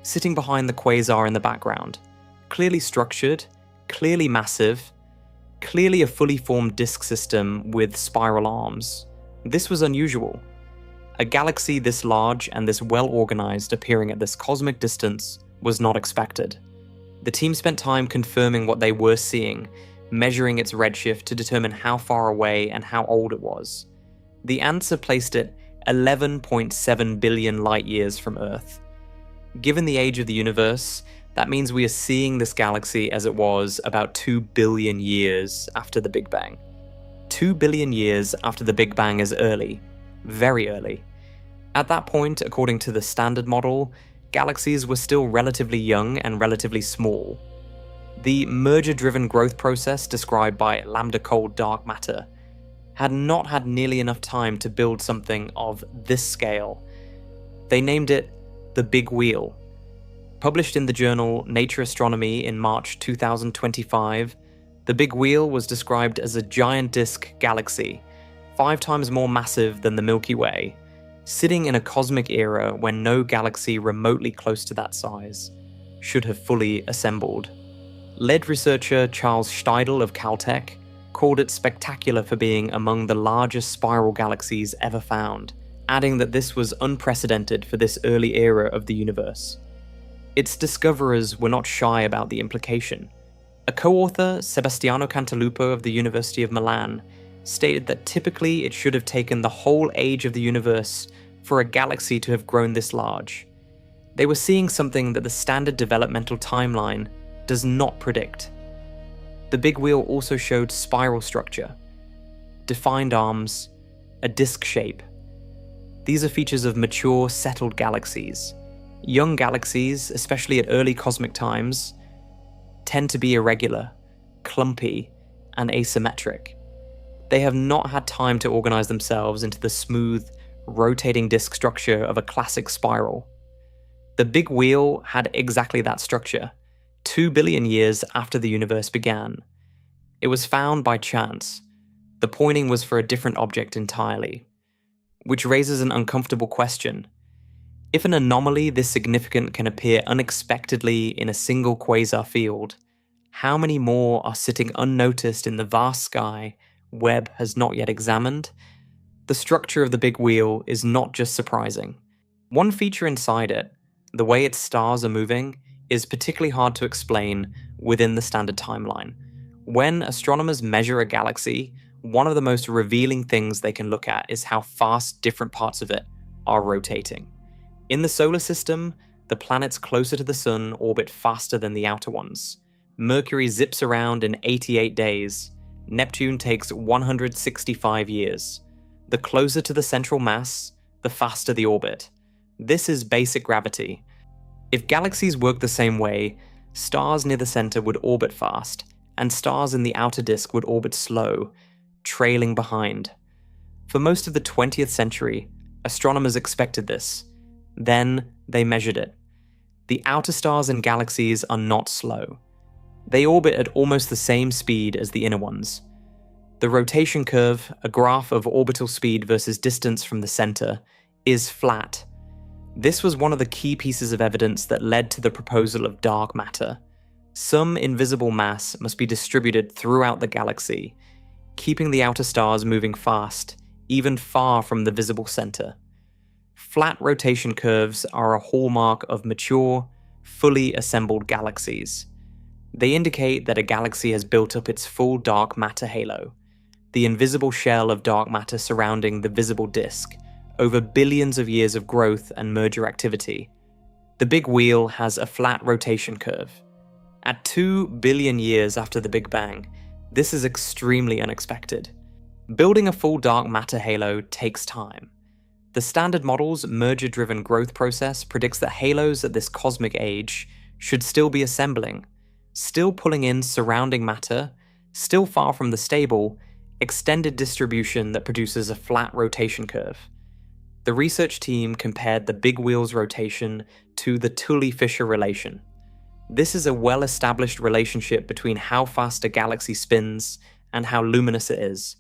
sitting behind the quasar in the background, clearly structured, clearly massive, clearly a fully formed disk system with spiral arms. This was unusual. A galaxy this large and this well organized appearing at this cosmic distance was not expected. The team spent time confirming what they were seeing, measuring its redshift to determine how far away and how old it was. The answer placed it 11.7 billion light-years from Earth. Given the age of the universe, that means we are seeing this galaxy as it was about 2 billion years after the Big Bang. 2 billion years after the Big Bang is early, very early. At that point, according to the standard model, galaxies were still relatively young and relatively small. The merger-driven growth process described by lambda cold dark matter had not had nearly enough time to build something of this scale. They named it the Big Wheel. Published in the journal Nature Astronomy in March 2025, the Big Wheel was described as a giant disk galaxy, 5 times more massive than the Milky Way, sitting in a cosmic era when no galaxy remotely close to that size should have fully assembled. Lead researcher Charles Steidl of Caltech called it spectacular for being among the largest spiral galaxies ever found, adding that this was unprecedented for this early era of the universe. Its discoverers were not shy about the implication. A co-author, Sebastiano Cantalupo of the University of Milan, stated that typically it should have taken the whole age of the universe for a galaxy to have grown this large. They were seeing something that the standard developmental timeline does not predict. The Big Wheel also showed spiral structure, defined arms, a disk shape. These are features of mature, settled galaxies. Young galaxies, especially at early cosmic times, tend to be irregular, clumpy, and asymmetric. They have not had time to organize themselves into the smooth, rotating disk structure of a classic spiral. The Big Wheel had exactly that structure, 2 billion years after the universe began. It was found by chance. The pointing was for a different object entirely, which raises an uncomfortable question. If an anomaly this significant can appear unexpectedly in a single quasar field, how many more are sitting unnoticed in the vast sky Webb has not yet examined? The structure of the Big Wheel is not just surprising. One feature inside it, the way its stars are moving, is particularly hard to explain within the standard timeline. When astronomers measure a galaxy, one of the most revealing things they can look at is how fast different parts of it are rotating. In the solar system, the planets closer to the sun orbit faster than the outer ones. Mercury zips around in 88 days. Neptune takes 165 years. The closer to the central mass, the faster the orbit. This is basic gravity. If galaxies work the same way, stars near the center would orbit fast, and stars in the outer disk would orbit slow, trailing behind. For most of the 20th century, astronomers expected this. Then they measured it. The outer stars in galaxies are not slow. They orbit at almost the same speed as the inner ones. The rotation curve, a graph of orbital speed versus distance from the center, is flat. This was one of the key pieces of evidence that led to the proposal of dark matter. Some invisible mass must be distributed throughout the galaxy, keeping the outer stars moving fast, even far from the visible center. Flat rotation curves are a hallmark of mature, fully assembled galaxies. They indicate that a galaxy has built up its full dark matter halo, the invisible shell of dark matter surrounding the visible disk, over billions of years of growth and merger activity. The Big Wheel has a flat rotation curve. At 2 billion years after the Big Bang, this is extremely unexpected. Building a full dark matter halo takes time. The standard model's merger-driven growth process predicts that halos at this cosmic age should still be assembling, still pulling in surrounding matter, still far from the stable, extended distribution that produces a flat rotation curve. The research team compared the Big Wheel's rotation to the Tully-Fisher relation. This is a well-established relationship between how fast a galaxy spins and how luminous it is.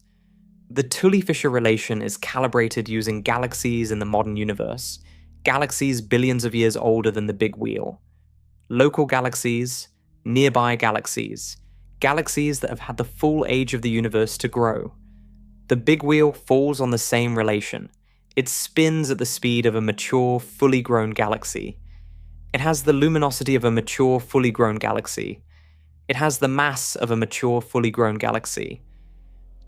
The Tully-Fisher relation is calibrated using galaxies in the modern universe, galaxies billions of years older than the Big Wheel. Local galaxies, nearby galaxies, galaxies that have had the full age of the universe to grow. The Big Wheel falls on the same relation. It spins at the speed of a mature, fully grown galaxy. It has the luminosity of a mature, fully grown galaxy. It has the mass of a mature, fully grown galaxy.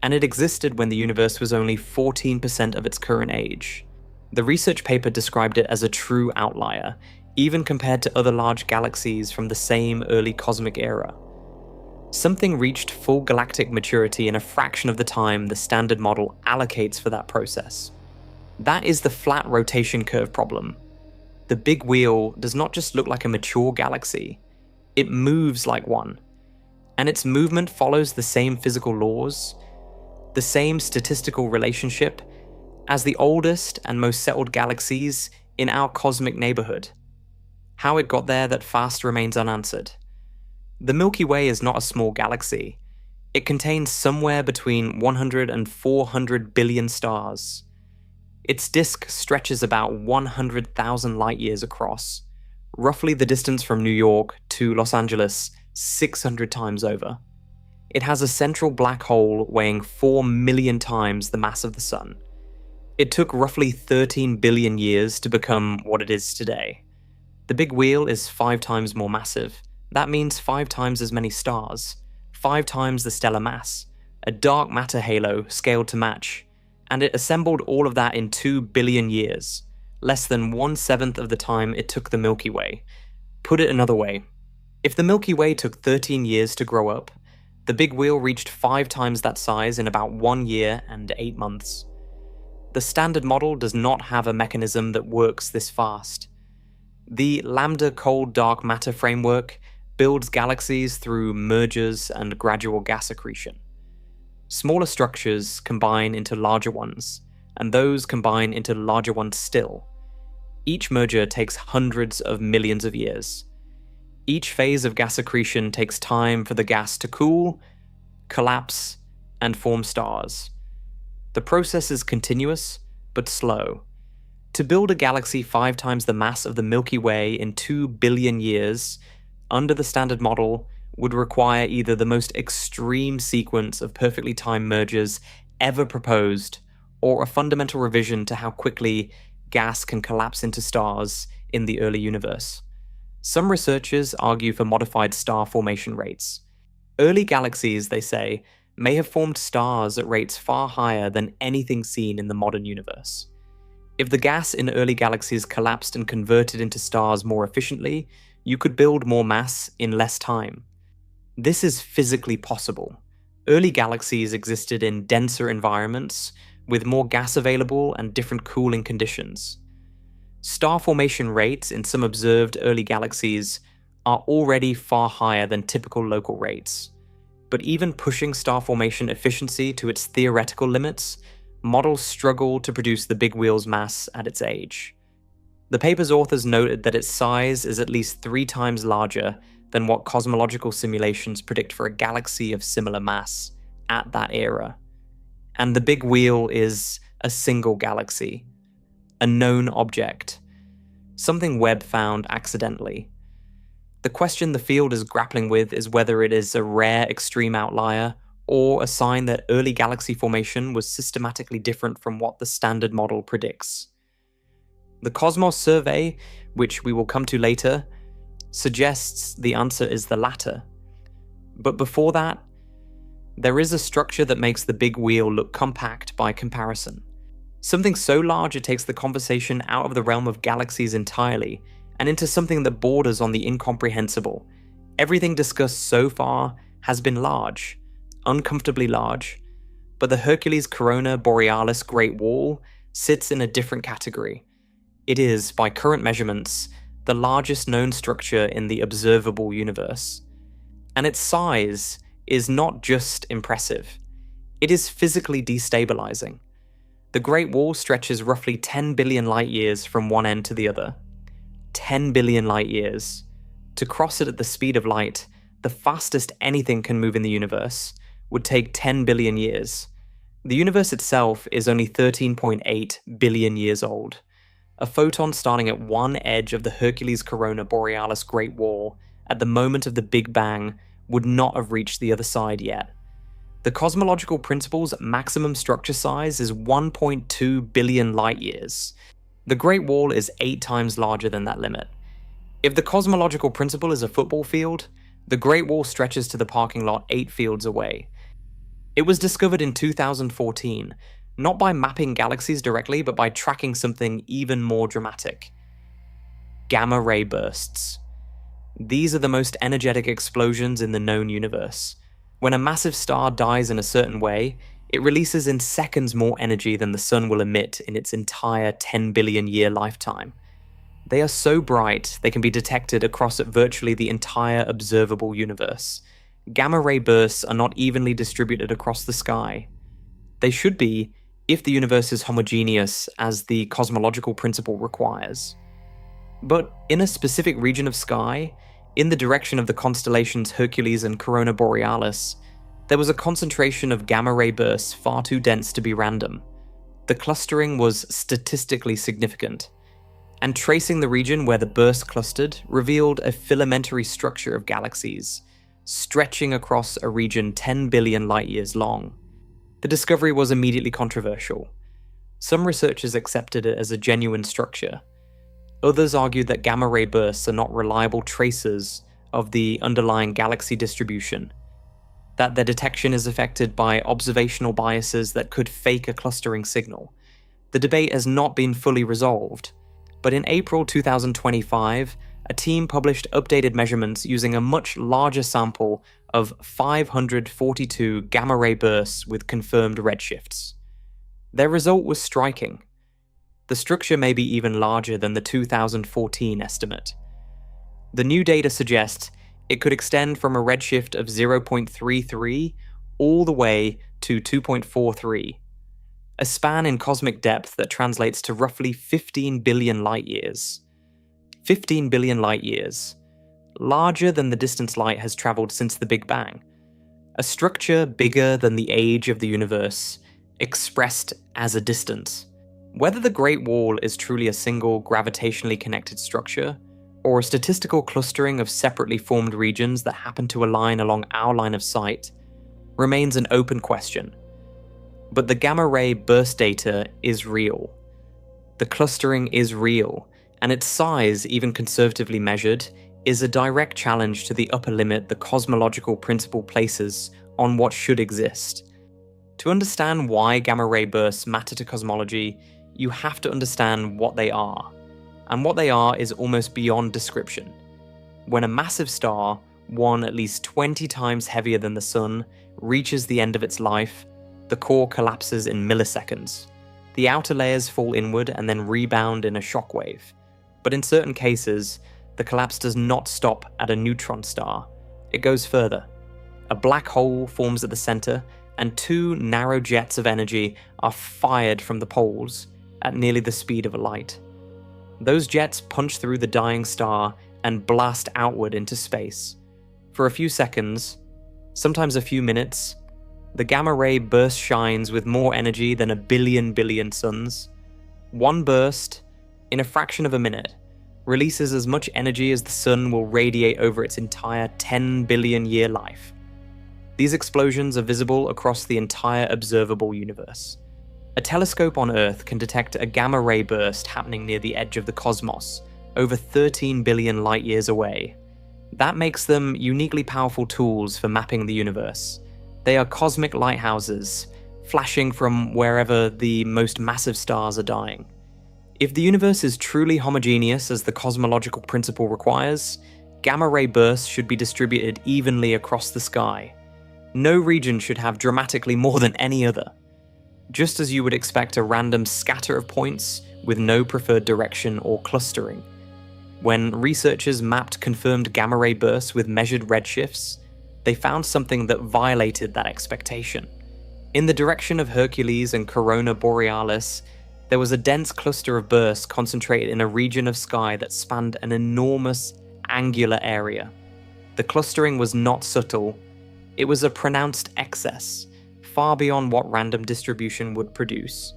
And it existed when the universe was only 14% of its current age. The research paper described it as a true outlier, even compared to other large galaxies from the same early cosmic era. Something reached full galactic maturity in a fraction of the time the standard model allocates for that process. That is the flat rotation curve problem. The Big Wheel does not just look like a mature galaxy, it moves like one. And its movement follows the same physical laws, the same statistical relationship as the oldest and most settled galaxies in our cosmic neighborhood. How it got there that fast remains unanswered. The Milky Way is not a small galaxy. It contains somewhere between 100 and 400 billion stars. Its disk stretches about 100,000 light-years across, roughly the distance from New York to Los Angeles 600 times over. It has a central black hole weighing 4 million times the mass of the Sun. It took roughly 13 billion years to become what it is today. The Big Wheel is 5 times more massive. That means 5 times as many stars, 5 times the stellar mass, a dark matter halo scaled to match, and it assembled all of that in 2 billion years, less than 1/7 of the time it took the Milky Way. Put it another way, if the Milky Way took 13 years to grow up, the Big Wheel reached 5 times that size in about 1 year and 8 months. The standard model does not have a mechanism that works this fast. The lambda cold dark matter framework builds galaxies through mergers and gradual gas accretion. Smaller structures combine into larger ones, and those combine into larger ones still. Each merger takes hundreds of millions of years. Each phase of gas accretion takes time for the gas to cool, collapse, and form stars. The process is continuous, but slow. To build a galaxy 5 times the mass of the Milky Way in 2 billion years, under the standard model, would require either the most extreme sequence of perfectly timed mergers ever proposed, or a fundamental revision to how quickly gas can collapse into stars in the early universe. Some researchers argue for modified star formation rates. Early galaxies, they say, may have formed stars at rates far higher than anything seen in the modern universe. If the gas in early galaxies collapsed and converted into stars more efficiently, you could build more mass in less time. This is physically possible. Early galaxies existed in denser environments, with more gas available and different cooling conditions. Star formation rates in some observed early galaxies are already far higher than typical local rates. But even pushing star formation efficiency to its theoretical limits, models struggle to produce the big wheel's mass at its age. The paper's authors noted that its size is at least 3 times larger than what cosmological simulations predict for a galaxy of similar mass at that era. And the big wheel is a single galaxy, a known object, something Webb found accidentally. The question the field is grappling with is whether it is a rare extreme outlier or a sign that early galaxy formation was systematically different from what the standard model predicts. The Cosmos survey, which we will come to later, suggests the answer is the latter. But before that, there is a structure that makes the big wheel look compact by comparison. Something so large it takes the conversation out of the realm of galaxies entirely and into something that borders on the incomprehensible. Everything discussed so far has been large, uncomfortably large, but the Hercules Corona Borealis Great Wall sits in a different category. It is, by current measurements, the largest known structure in the observable universe. And its size is not just impressive, it is physically destabilizing. The Great Wall stretches roughly 10 billion light years from one end to the other. 10 billion light years. To cross it at the speed of light, the fastest anything can move in the universe, would take 10 billion years. The universe itself is only 13.8 billion years old. A photon starting at one edge of the Hercules Corona Borealis Great Wall at the moment of the Big Bang would not have reached the other side yet. The cosmological principle's maximum structure size is 1.2 billion light years. The Great Wall is 8 times larger than that limit. If the cosmological principle is a football field, the Great Wall stretches to the parking lot 8 fields away. It was discovered in 2014, not by mapping galaxies directly, but by tracking something even more dramatic. Gamma ray bursts. These are the most energetic explosions in the known universe. When a massive star dies in a certain way, it releases in seconds more energy than the sun will emit in its entire 10 billion year lifetime. They are so bright they can be detected across virtually the entire observable universe. Gamma ray bursts are not evenly distributed across the sky. They should be, if the universe is homogeneous as the cosmological principle requires. But in a specific region of sky, in the direction of the constellations Hercules and Corona Borealis, there was a concentration of gamma ray bursts far too dense to be random. The clustering was statistically significant, and tracing the region where the burst clustered revealed a filamentary structure of galaxies, stretching across a region 10 billion light-years long. The discovery was immediately controversial. Some researchers accepted it as a genuine structure. Others argued that gamma-ray bursts are not reliable tracers of the underlying galaxy distribution, that their detection is affected by observational biases that could fake a clustering signal. The debate has not been fully resolved, but in April 2025, a team published updated measurements using a much larger sample of 542 gamma-ray bursts with confirmed redshifts. Their result was striking. The structure may be even larger than the 2014 estimate. The new data suggests it could extend from a redshift of 0.33 all the way to 2.43, a span in cosmic depth that translates to roughly 15 billion light years. 15 billion light years, larger than the distance light has traveled since the Big Bang. A structure bigger than the age of the universe, expressed as a distance. Whether the Great Wall is truly a single gravitationally connected structure, or a statistical clustering of separately formed regions that happen to align along our line of sight, remains an open question. But the gamma-ray burst data is real. The clustering is real, and its size, even conservatively measured, is a direct challenge to the upper limit the cosmological principle places on what should exist. To understand why gamma-ray bursts matter to cosmology, you have to understand what they are. And what they are is almost beyond description. When a massive star, one at least 20 times heavier than the Sun, reaches the end of its life, the core collapses in milliseconds. The outer layers fall inward and then rebound in a shockwave. But in certain cases, the collapse does not stop at a neutron star. It goes further. A black hole forms at the center, and two narrow jets of energy are fired from the poles at nearly the speed of light. Those jets punch through the dying star and blast outward into space. For a few seconds, sometimes a few minutes, the gamma-ray burst shines with more energy than a billion suns. One burst, in a fraction of a minute, releases as much energy as the Sun will radiate over its entire 10 billion year life. These explosions are visible across the entire observable universe. A telescope on Earth can detect a gamma-ray burst happening near the edge of the cosmos, over 13 billion light years away. That makes them uniquely powerful tools for mapping the universe. They are cosmic lighthouses, flashing from wherever the most massive stars are dying. If the universe is truly homogeneous as the cosmological principle requires, gamma-ray bursts should be distributed evenly across the sky. No region should have dramatically more than any other. Just as you would expect a random scatter of points with no preferred direction or clustering. When researchers mapped confirmed gamma-ray bursts with measured redshifts, they found something that violated that expectation. In the direction of Hercules and Corona Borealis, there was a dense cluster of bursts concentrated in a region of sky that spanned an enormous angular area. The clustering was not subtle, it was a pronounced excess, far beyond what random distribution would produce.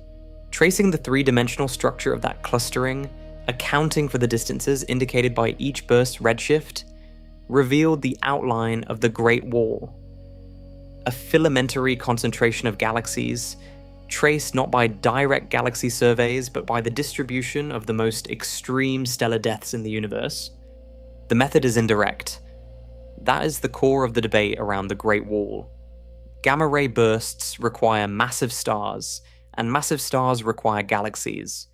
Tracing the three-dimensional structure of that clustering, accounting for the distances indicated by each burst redshift, revealed the outline of the Great Wall. A filamentary concentration of galaxies, traced not by direct galaxy surveys but by the distribution of the most extreme stellar deaths in the universe. The method is indirect. That is the core of the debate around the Great Wall. Gamma-ray bursts require massive stars, and massive stars require galaxies.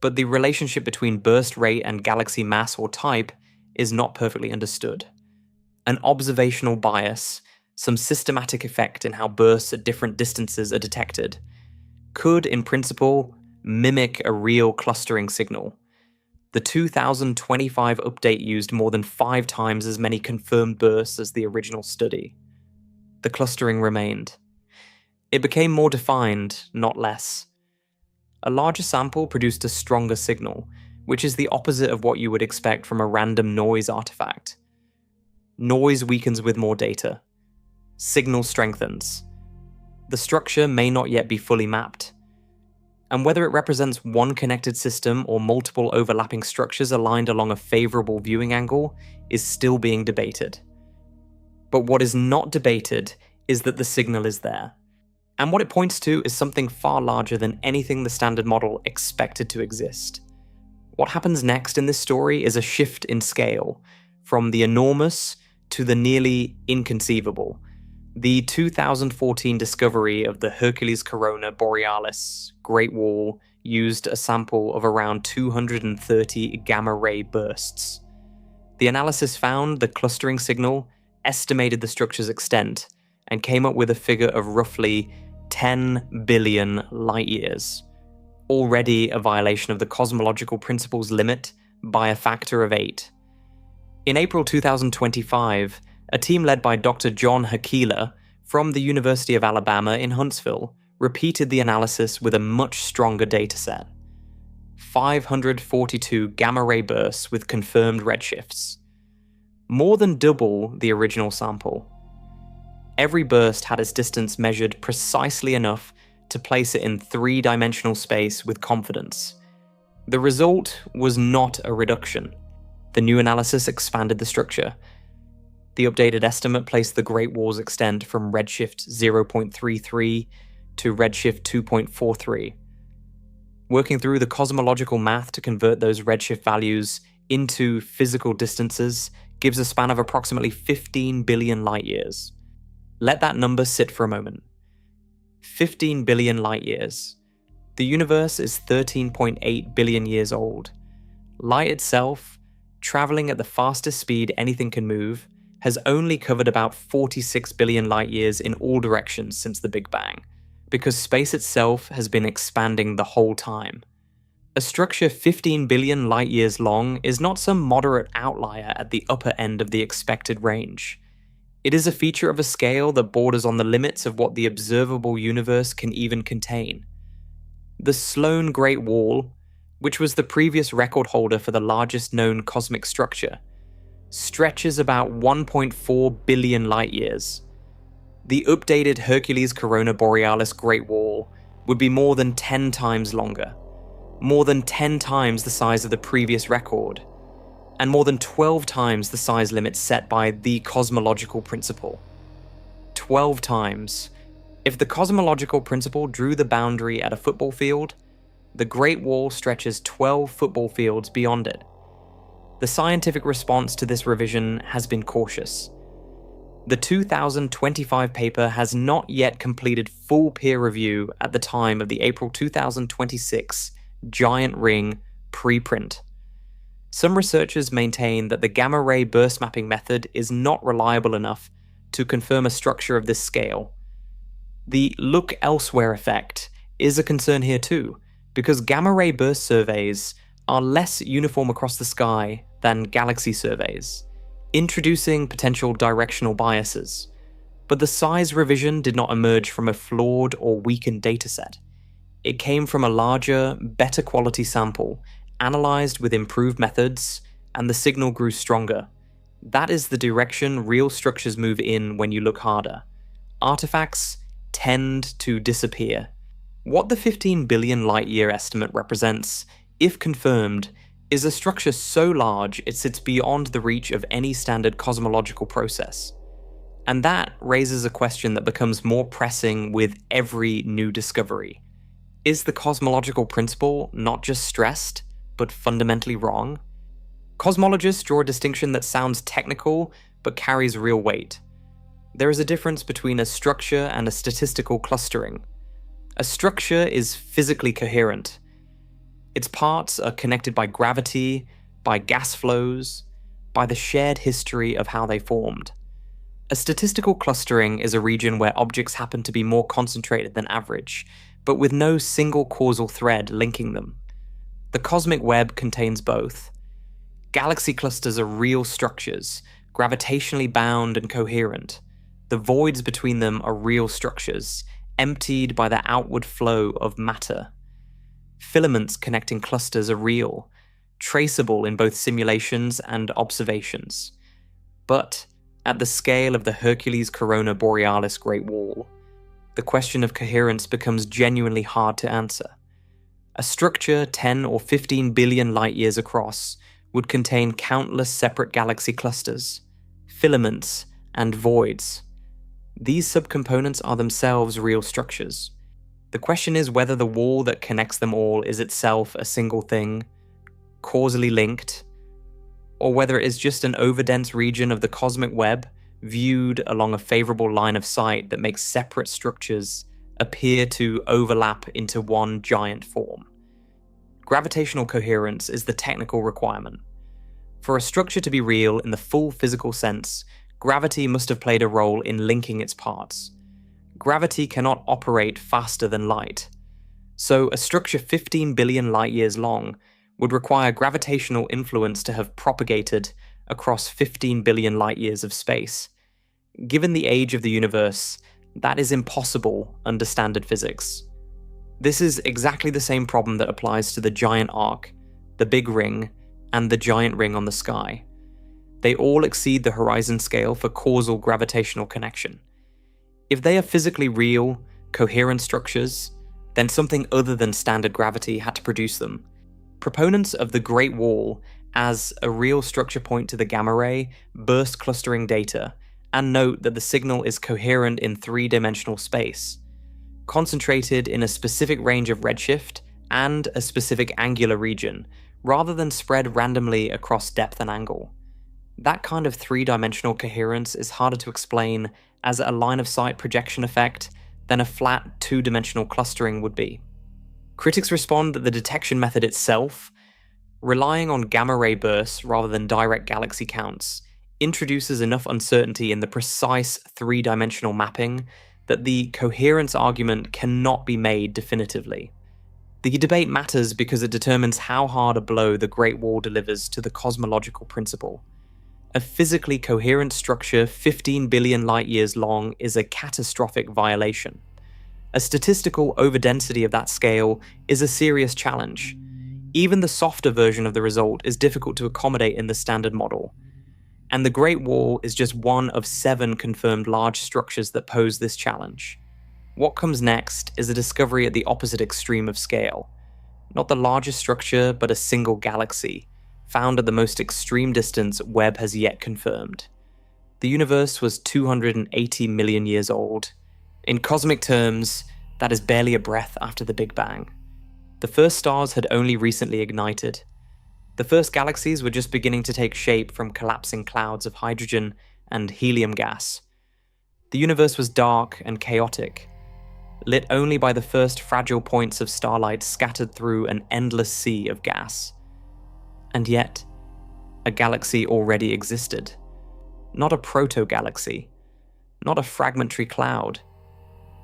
But the relationship between burst rate and galaxy mass or type is not perfectly understood. An observational bias, some systematic effect in how bursts at different distances are detected, could, in principle, mimic a real clustering signal. The 2025 update used more than 5 times as many confirmed bursts as the original study. The clustering remained. It became more defined, not less. A larger sample produced a stronger signal, which is the opposite of what you would expect from a random noise artifact. Noise weakens with more data. Signal strengthens. The structure may not yet be fully mapped. And whether it represents one connected system or multiple overlapping structures aligned along a favorable viewing angle is still being debated. But what is not debated is that the signal is there. And what it points to is something far larger than anything the standard model expected to exist. What happens next in this story is a shift in scale, from the enormous to the nearly inconceivable. The 2014 discovery of the Hercules Corona Borealis Great Wall used a sample of around 230 gamma-ray bursts. The analysis found the clustering signal, estimated the structure's extent, and came up with a figure of roughly 10 billion light-years. Already a violation of the cosmological principle's limit by a factor of 8. In April 2025, a team led by Dr. John Hakila from the University of Alabama in Huntsville repeated the analysis with a much stronger dataset. 542 gamma-ray bursts with confirmed redshifts. More than double the original sample. Every burst had its distance measured precisely enough to place it in three-dimensional space with confidence. The result was not a reduction. The new analysis expanded the structure. The updated estimate placed the Great Wall's extent from redshift 0.33 to redshift 2.43. Working through the cosmological math to convert those redshift values into physical distances gives a span of approximately 15 billion light-years. Let that number sit for a moment. 15 billion light-years. The universe is 13.8 billion years old. Light itself, traveling at the fastest speed anything can move, has only covered about 46 billion light-years in all directions since the Big Bang, because space itself has been expanding the whole time. A structure 15 billion light-years long is not some moderate outlier at the upper end of the expected range. It is a feature of a scale that borders on the limits of what the observable universe can even contain. The Sloan Great Wall, which was the previous record holder for the largest known cosmic structure, stretches about 1.4 billion light-years. The updated Hercules Corona Borealis Great Wall would be more than 10 times longer, more than 10 times the size of the previous record, and more than 12 times the size limit set by the cosmological principle. 12 times. If the cosmological principle drew the boundary at a football field, the Great Wall stretches 12 football fields beyond it. The scientific response to this revision has been cautious. The 2025 paper has not yet completed full peer review at the time of the April 2026 Giant Ring preprint. Some researchers maintain that the gamma-ray burst mapping method is not reliable enough to confirm a structure of this scale. The look elsewhere effect is a concern here too, because gamma-ray burst surveys are less uniform across the sky than galaxy surveys, introducing potential directional biases. But the size revision did not emerge from a flawed or weakened dataset. It came from a larger, better quality sample, analyzed with improved methods, and the signal grew stronger. That is the direction real structures move in when you look harder. Artifacts tend to disappear. What the 15 billion light-year estimate represents, if confirmed, is a structure so large it sits beyond the reach of any standard cosmological process. And that raises a question that becomes more pressing with every new discovery. Is the cosmological principle not just stressed, but fundamentally wrong? Cosmologists draw a distinction that sounds technical, but carries real weight. There is a difference between a structure and a statistical clustering. A structure is physically coherent. Its parts are connected by gravity, by gas flows, by the shared history of how they formed. A statistical clustering is a region where objects happen to be more concentrated than average, but with no single causal thread linking them. The cosmic web contains both. Galaxy clusters are real structures, gravitationally bound and coherent. The voids between them are real structures, emptied by the outward flow of matter. Filaments connecting clusters are real, traceable in both simulations and observations. But, at the scale of the Hercules Corona Borealis Great Wall, the question of coherence becomes genuinely hard to answer. A structure 10 or 15 billion light-years across would contain countless separate galaxy clusters, filaments, and voids. These subcomponents are themselves real structures. The question is whether the wall that connects them all is itself a single thing, causally linked, or whether it is just an overdense region of the cosmic web viewed along a favorable line of sight that makes separate structures appear to overlap into one giant form. Gravitational coherence is the technical requirement. For a structure to be real in the full physical sense, gravity must have played a role in linking its parts. Gravity cannot operate faster than light. So a structure 15 billion light years long would require gravitational influence to have propagated across 15 billion light years of space. Given the age of the universe, that is impossible under standard physics. This is exactly the same problem that applies to the giant arc, the big ring, and the giant ring on the sky. They all exceed the horizon scale for causal gravitational connection. If they are physically real, coherent structures, then something other than standard gravity had to produce them. Proponents of the Great Wall as a real structure point to the gamma ray burst clustering data and note that the signal is coherent in three-dimensional space, concentrated in a specific range of redshift and a specific angular region, rather than spread randomly across depth and angle. That kind of three-dimensional coherence is harder to explain as a line-of-sight projection effect than a flat two-dimensional clustering would be. Critics respond that the detection method itself, relying on gamma-ray bursts rather than direct galaxy counts, introduces enough uncertainty in the precise three-dimensional mapping that the coherence argument cannot be made definitively. The debate matters because it determines how hard a blow the Great Wall delivers to the cosmological principle. A physically coherent structure 15 billion light-years long is a catastrophic violation. A statistical overdensity of that scale is a serious challenge. Even the softer version of the result is difficult to accommodate in the standard model. And the Great Wall is just one of 7 confirmed large structures that pose this challenge. What comes next is a discovery at the opposite extreme of scale. Not the largest structure, but a single galaxy, found at the most extreme distance Webb has yet confirmed. The universe was 280 million years old. In cosmic terms, that is barely a breath after the Big Bang. The first stars had only recently ignited. The first galaxies were just beginning to take shape from collapsing clouds of hydrogen and helium gas. The universe was dark and chaotic, lit only by the first fragile points of starlight scattered through an endless sea of gas. And yet, a galaxy already existed. Not a proto-galaxy, not a fragmentary cloud.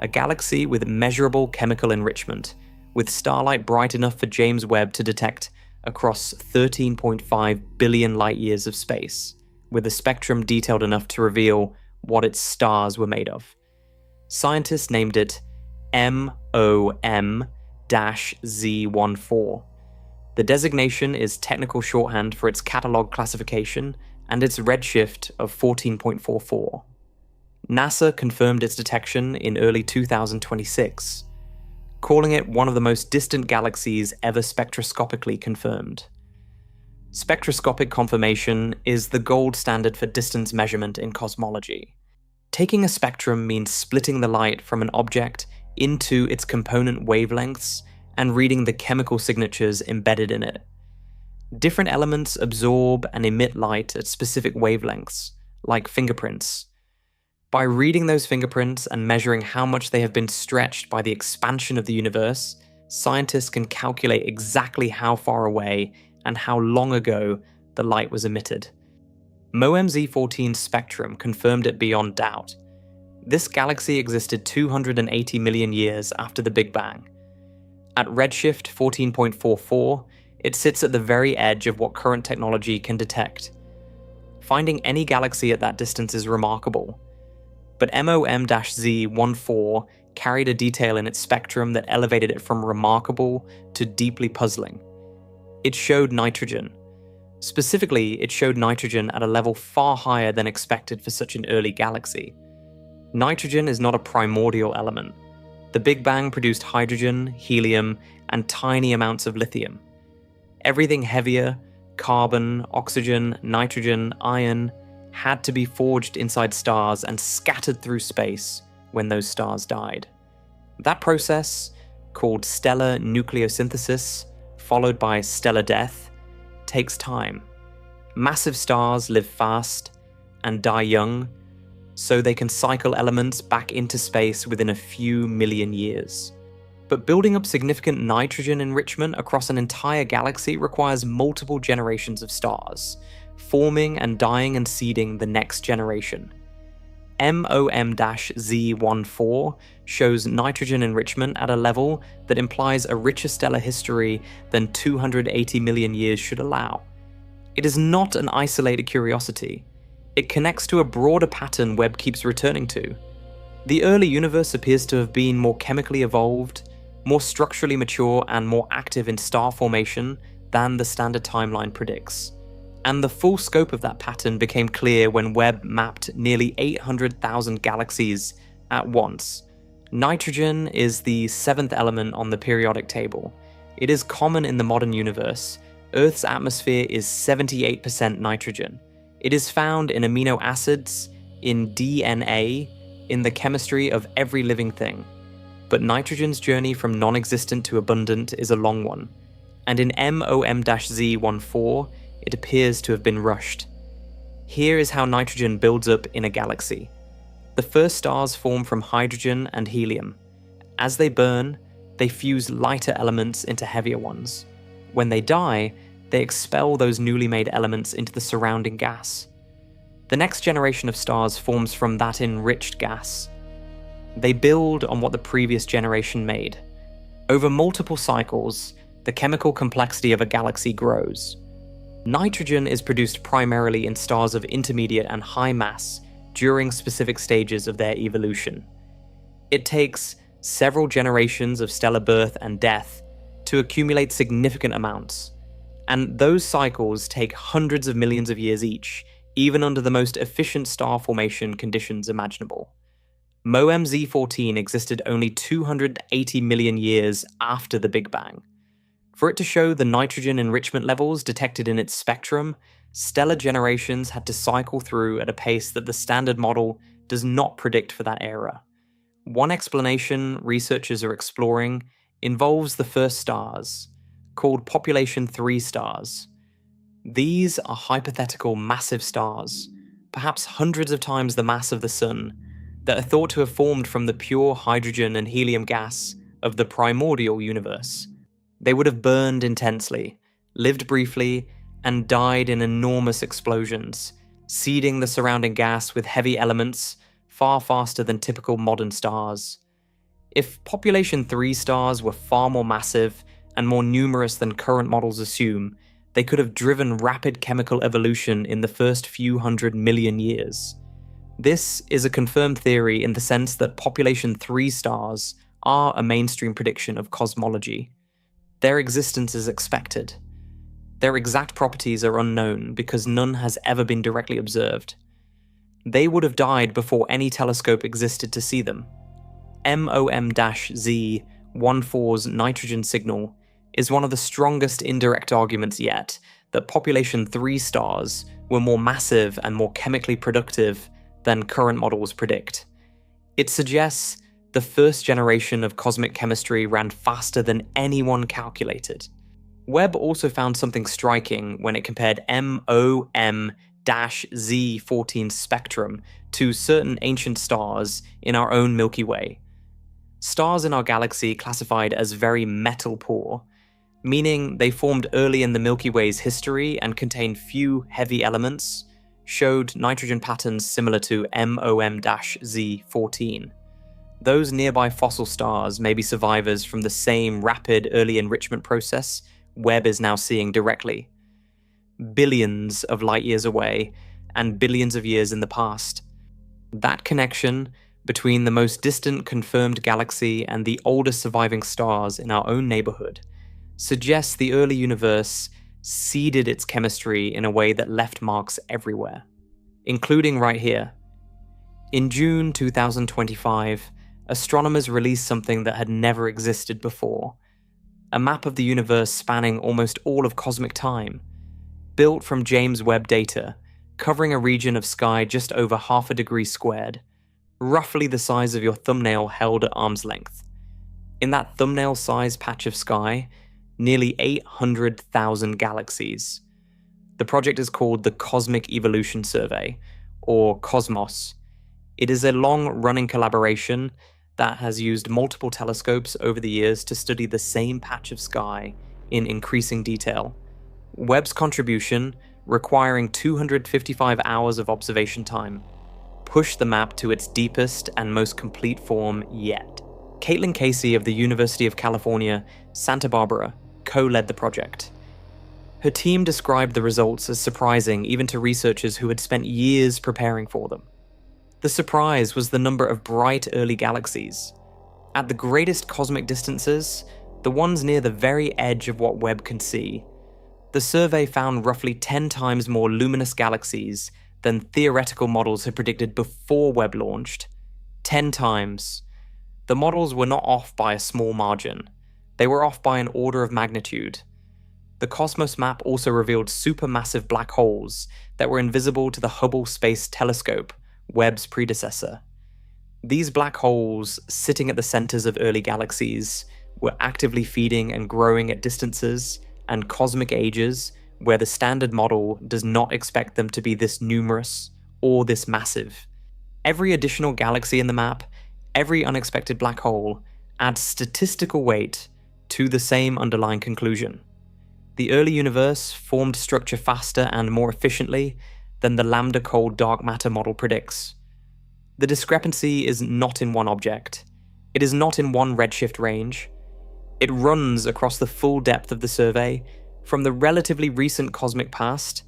A galaxy with measurable chemical enrichment, with starlight bright enough for James Webb to detect across 13.5 billion light-years of space, with a spectrum detailed enough to reveal what its stars were made of. Scientists named it MOM-Z14. The designation is technical shorthand for its catalog classification and its redshift of 14.44. NASA confirmed its detection in early 2026, calling it one of the most distant galaxies ever spectroscopically confirmed. Spectroscopic confirmation is the gold standard for distance measurement in cosmology. Taking a spectrum means splitting the light from an object into its component wavelengths and reading the chemical signatures embedded in it. Different elements absorb and emit light at specific wavelengths, like fingerprints. By reading those fingerprints and measuring how much they have been stretched by the expansion of the universe, scientists can calculate exactly how far away and how long ago the light was emitted. MOM-Z14's spectrum confirmed it beyond doubt. This galaxy existed 280 million years after the Big Bang. At redshift 14.44, it sits at the very edge of what current technology can detect. Finding any galaxy at that distance is remarkable. But MOM-Z14 carried a detail in its spectrum that elevated it from remarkable to deeply puzzling. It showed nitrogen. Specifically, it showed nitrogen at a level far higher than expected for such an early galaxy. Nitrogen is not a primordial element. The Big Bang produced hydrogen, helium, and tiny amounts of lithium. Everything heavier, carbon, oxygen, nitrogen, iron, had to be forged inside stars and scattered through space when those stars died. That process, called stellar nucleosynthesis, followed by stellar death, takes time. Massive stars live fast and die young, so they can cycle elements back into space within a few million years. But building up significant nitrogen enrichment across an entire galaxy requires multiple generations of stars, forming and dying and seeding the next generation. MOM-Z14 shows nitrogen enrichment at a level that implies a richer stellar history than 280 million years should allow. It is not an isolated curiosity. It connects to a broader pattern Webb keeps returning to. The early universe appears to have been more chemically evolved, more structurally mature, and more active in star formation than the standard timeline predicts. And the full scope of that pattern became clear when Webb mapped nearly 800,000 galaxies at once. Nitrogen is the seventh element on the periodic table. It is common in the modern universe. Earth's atmosphere is 78% nitrogen. It is found in amino acids, in DNA, in the chemistry of every living thing. But nitrogen's journey from non-existent to abundant is a long one. And in MOM-Z14, it appears to have been rushed. Here is how nitrogen builds up in a galaxy. The first stars form from hydrogen and helium. As they burn, they fuse lighter elements into heavier ones. When they die, they expel those newly made elements into the surrounding gas. The next generation of stars forms from that enriched gas. They build on what the previous generation made. Over multiple cycles, the chemical complexity of a galaxy grows. Nitrogen is produced primarily in stars of intermediate and high mass during specific stages of their evolution. It takes several generations of stellar birth and death to accumulate significant amounts, and those cycles take hundreds of millions of years each, even under the most efficient star formation conditions imaginable. MOM-Z14 existed only 280 million years after the Big Bang. For it to show the nitrogen enrichment levels detected in its spectrum, stellar generations had to cycle through at a pace that the standard model does not predict for that era. One explanation researchers are exploring involves the first stars, called population 3 stars. These are hypothetical massive stars, perhaps hundreds of times the mass of the Sun, that are thought to have formed from the pure hydrogen and helium gas of the primordial universe. They would have burned intensely, lived briefly, and died in enormous explosions, seeding the surrounding gas with heavy elements far faster than typical modern stars. If population 3 stars were far more massive and more numerous than current models assume, they could have driven rapid chemical evolution in the first few 100 million years. This is a confirmed theory in the sense that population 3 stars are a mainstream prediction of cosmology. Their existence is expected. Their exact properties are unknown because none has ever been directly observed. They would have died before any telescope existed to see them. MOM-Z14's nitrogen signal is one of the strongest indirect arguments yet that population 3 stars were more massive and more chemically productive than current models predict. It suggests the first generation of cosmic chemistry ran faster than anyone calculated. Webb also found something striking when it compared MOM-Z14's spectrum to certain ancient stars in our own Milky Way. Stars in our galaxy classified as very metal-poor, meaning they formed early in the Milky Way's history and contained few heavy elements, showed nitrogen patterns similar to MOM-Z14. Those nearby fossil stars may be survivors from the same rapid early enrichment process Webb is now seeing directly. Billions of light years away, and billions of years in the past. That connection between the most distant confirmed galaxy and the oldest surviving stars in our own neighborhood suggests the early universe seeded its chemistry in a way that left marks everywhere, including right here. In June 2025, astronomers released something that had never existed before, a map of the universe spanning almost all of cosmic time, built from James Webb data, covering a region of sky just over half a degree squared, roughly the size of your thumbnail held at arm's length. In that thumbnail-sized patch of sky, nearly 800,000 galaxies. The project is called the Cosmic Evolution Survey, or COSMOS. It is a long-running collaboration that has used multiple telescopes over the years to study the same patch of sky in increasing detail. Webb's contribution requiring 255 hours of observation time. push the map to its deepest and most complete form yet. Caitlin Casey of the University of California, Santa Barbara co-led the project. Her team described the results as surprising even to researchers who had spent years preparing for them. The surprise was the number of bright early galaxies. At the greatest cosmic distances, the ones near the very edge of what Webb can see, the survey found roughly 10 times more luminous galaxies than theoretical models had predicted before Webb launched. 10 times. The models were not off by a small margin. They were off by an order of magnitude. The Cosmos map also revealed supermassive black holes that were invisible to the Hubble Space Telescope, Webb's predecessor. These black holes, sitting at the centers of early galaxies, were actively feeding and growing at distances and cosmic ages where the standard model does not expect them to be this numerous or this massive. Every additional galaxy in the map, every unexpected black hole, adds statistical weight to the same underlying conclusion. The early universe formed structure faster and more efficiently than the lambda-cold dark matter model predicts. The discrepancy is not in one object. It is not in one redshift range. It runs across the full depth of the survey, from the relatively recent cosmic past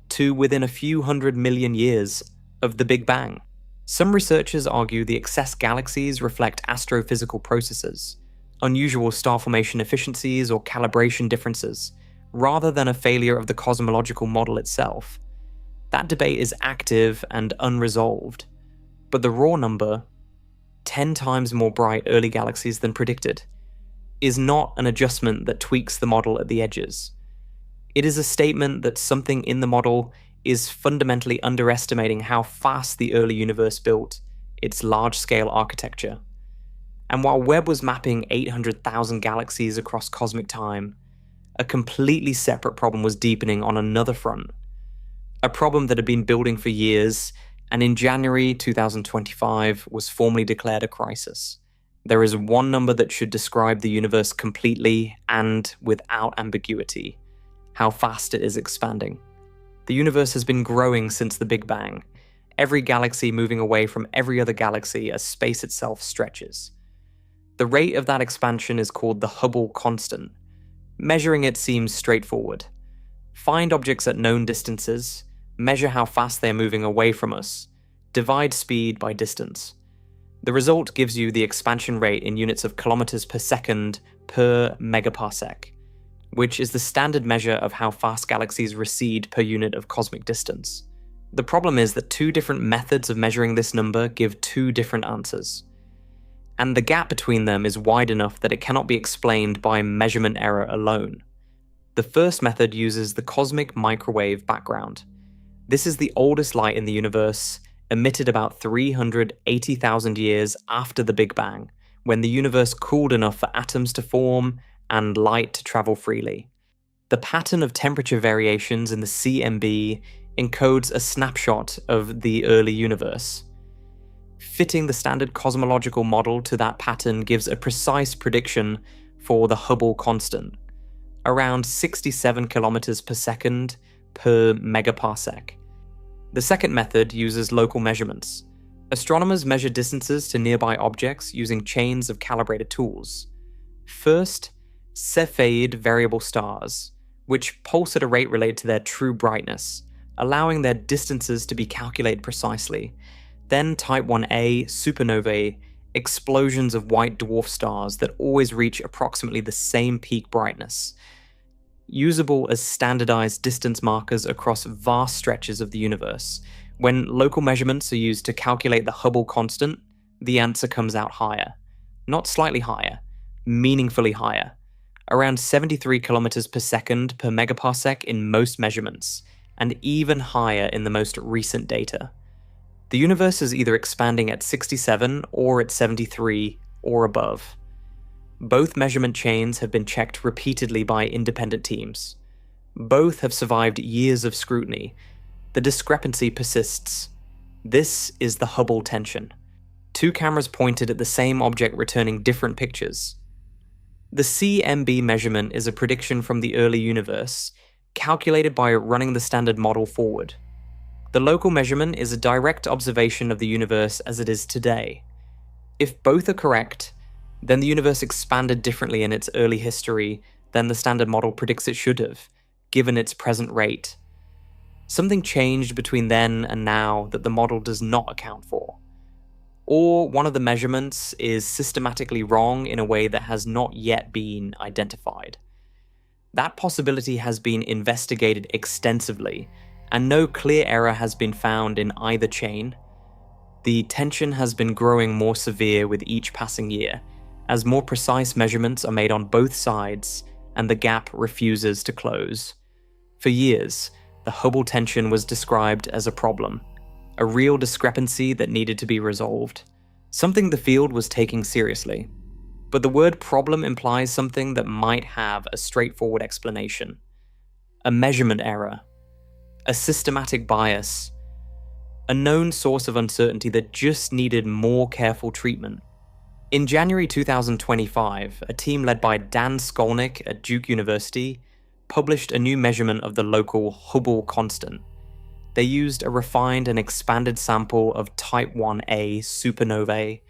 to within a few 100 million years of the Big Bang. Some researchers argue the excess galaxies reflect astrophysical processes, unusual star formation efficiencies or calibration differences, rather than a failure of the cosmological model itself. That debate is active and unresolved, but the raw number, 10 times more bright early galaxies than predicted, is not an adjustment that tweaks the model at the edges. It is a statement that something in the model is fundamentally underestimating how fast the early universe built its large-scale architecture. And while Webb was mapping 800,000 galaxies across cosmic time, a completely separate problem was deepening on another front. A problem that had been building for years, and in January 2025 was formally declared a crisis. There is one number that should describe the universe completely and without ambiguity: how fast it is expanding. The universe has been growing since the Big Bang, every galaxy moving away from every other galaxy as space itself stretches. The rate of that expansion is called the Hubble constant. Measuring it seems straightforward. Find objects at known distances, measure how fast they are moving away from us, divide speed by distance. The result gives you the expansion rate in units of kilometers per second per megaparsec, which is the standard measure of how fast galaxies recede per unit of cosmic distance. The problem is that two different methods of measuring this number give two different answers, and the gap between them is wide enough that it cannot be explained by measurement error alone. The first method uses the cosmic microwave background. This is the oldest light in the universe, emitted about 380,000 years after the Big Bang, when the universe cooled enough for atoms to form and light to travel freely. The pattern of temperature variations in the CMB encodes a snapshot of the early universe. Fitting the standard cosmological model to that pattern gives a precise prediction for the Hubble constant, around 67 kilometers per second per megaparsec. The second method uses local measurements. Astronomers measure distances to nearby objects using chains of calibrated tools. First, Cepheid variable stars, which pulse at a rate related to their true brightness, allowing their distances to be calculated precisely. Then Type 1a supernovae, explosions of white dwarf stars that always reach approximately the same peak brightness, usable as standardized distance markers across vast stretches of the universe. When local measurements are used to calculate the Hubble constant, the answer comes out higher. Not slightly higher, meaningfully higher. Around 73 kilometers per second per megaparsec in most measurements, and even higher in the most recent data. The universe is either expanding at 67 or at 73 or above. Both measurement chains have been checked repeatedly by independent teams. Both have survived years of scrutiny. The discrepancy persists. This is the Hubble tension. Two cameras pointed at the same object returning different pictures. The CMB measurement is a prediction from the early universe, calculated by running the standard model forward. The local measurement is a direct observation of the universe as it is today. If both are correct, then the universe expanded differently in its early history than the standard model predicts it should have, given its present rate. Something changed between then and now that the model does not account for. Or one of the measurements is systematically wrong in a way that has not yet been identified. That possibility has been investigated extensively, and no clear error has been found in either chain. The tension has been growing more severe with each passing year, as more precise measurements are made on both sides and the gap refuses to close. For years, the Hubble tension was described as a problem, a real discrepancy that needed to be resolved, something the field was taking seriously. But the word problem implies something that might have a straightforward explanation. A measurement error, a systematic bias, a known source of uncertainty that just needed more careful treatment. In January 2025, a team led by Dan Skolnick at Duke University published a new measurement of the local Hubble constant. They used a refined and expanded sample of Type 1a supernovae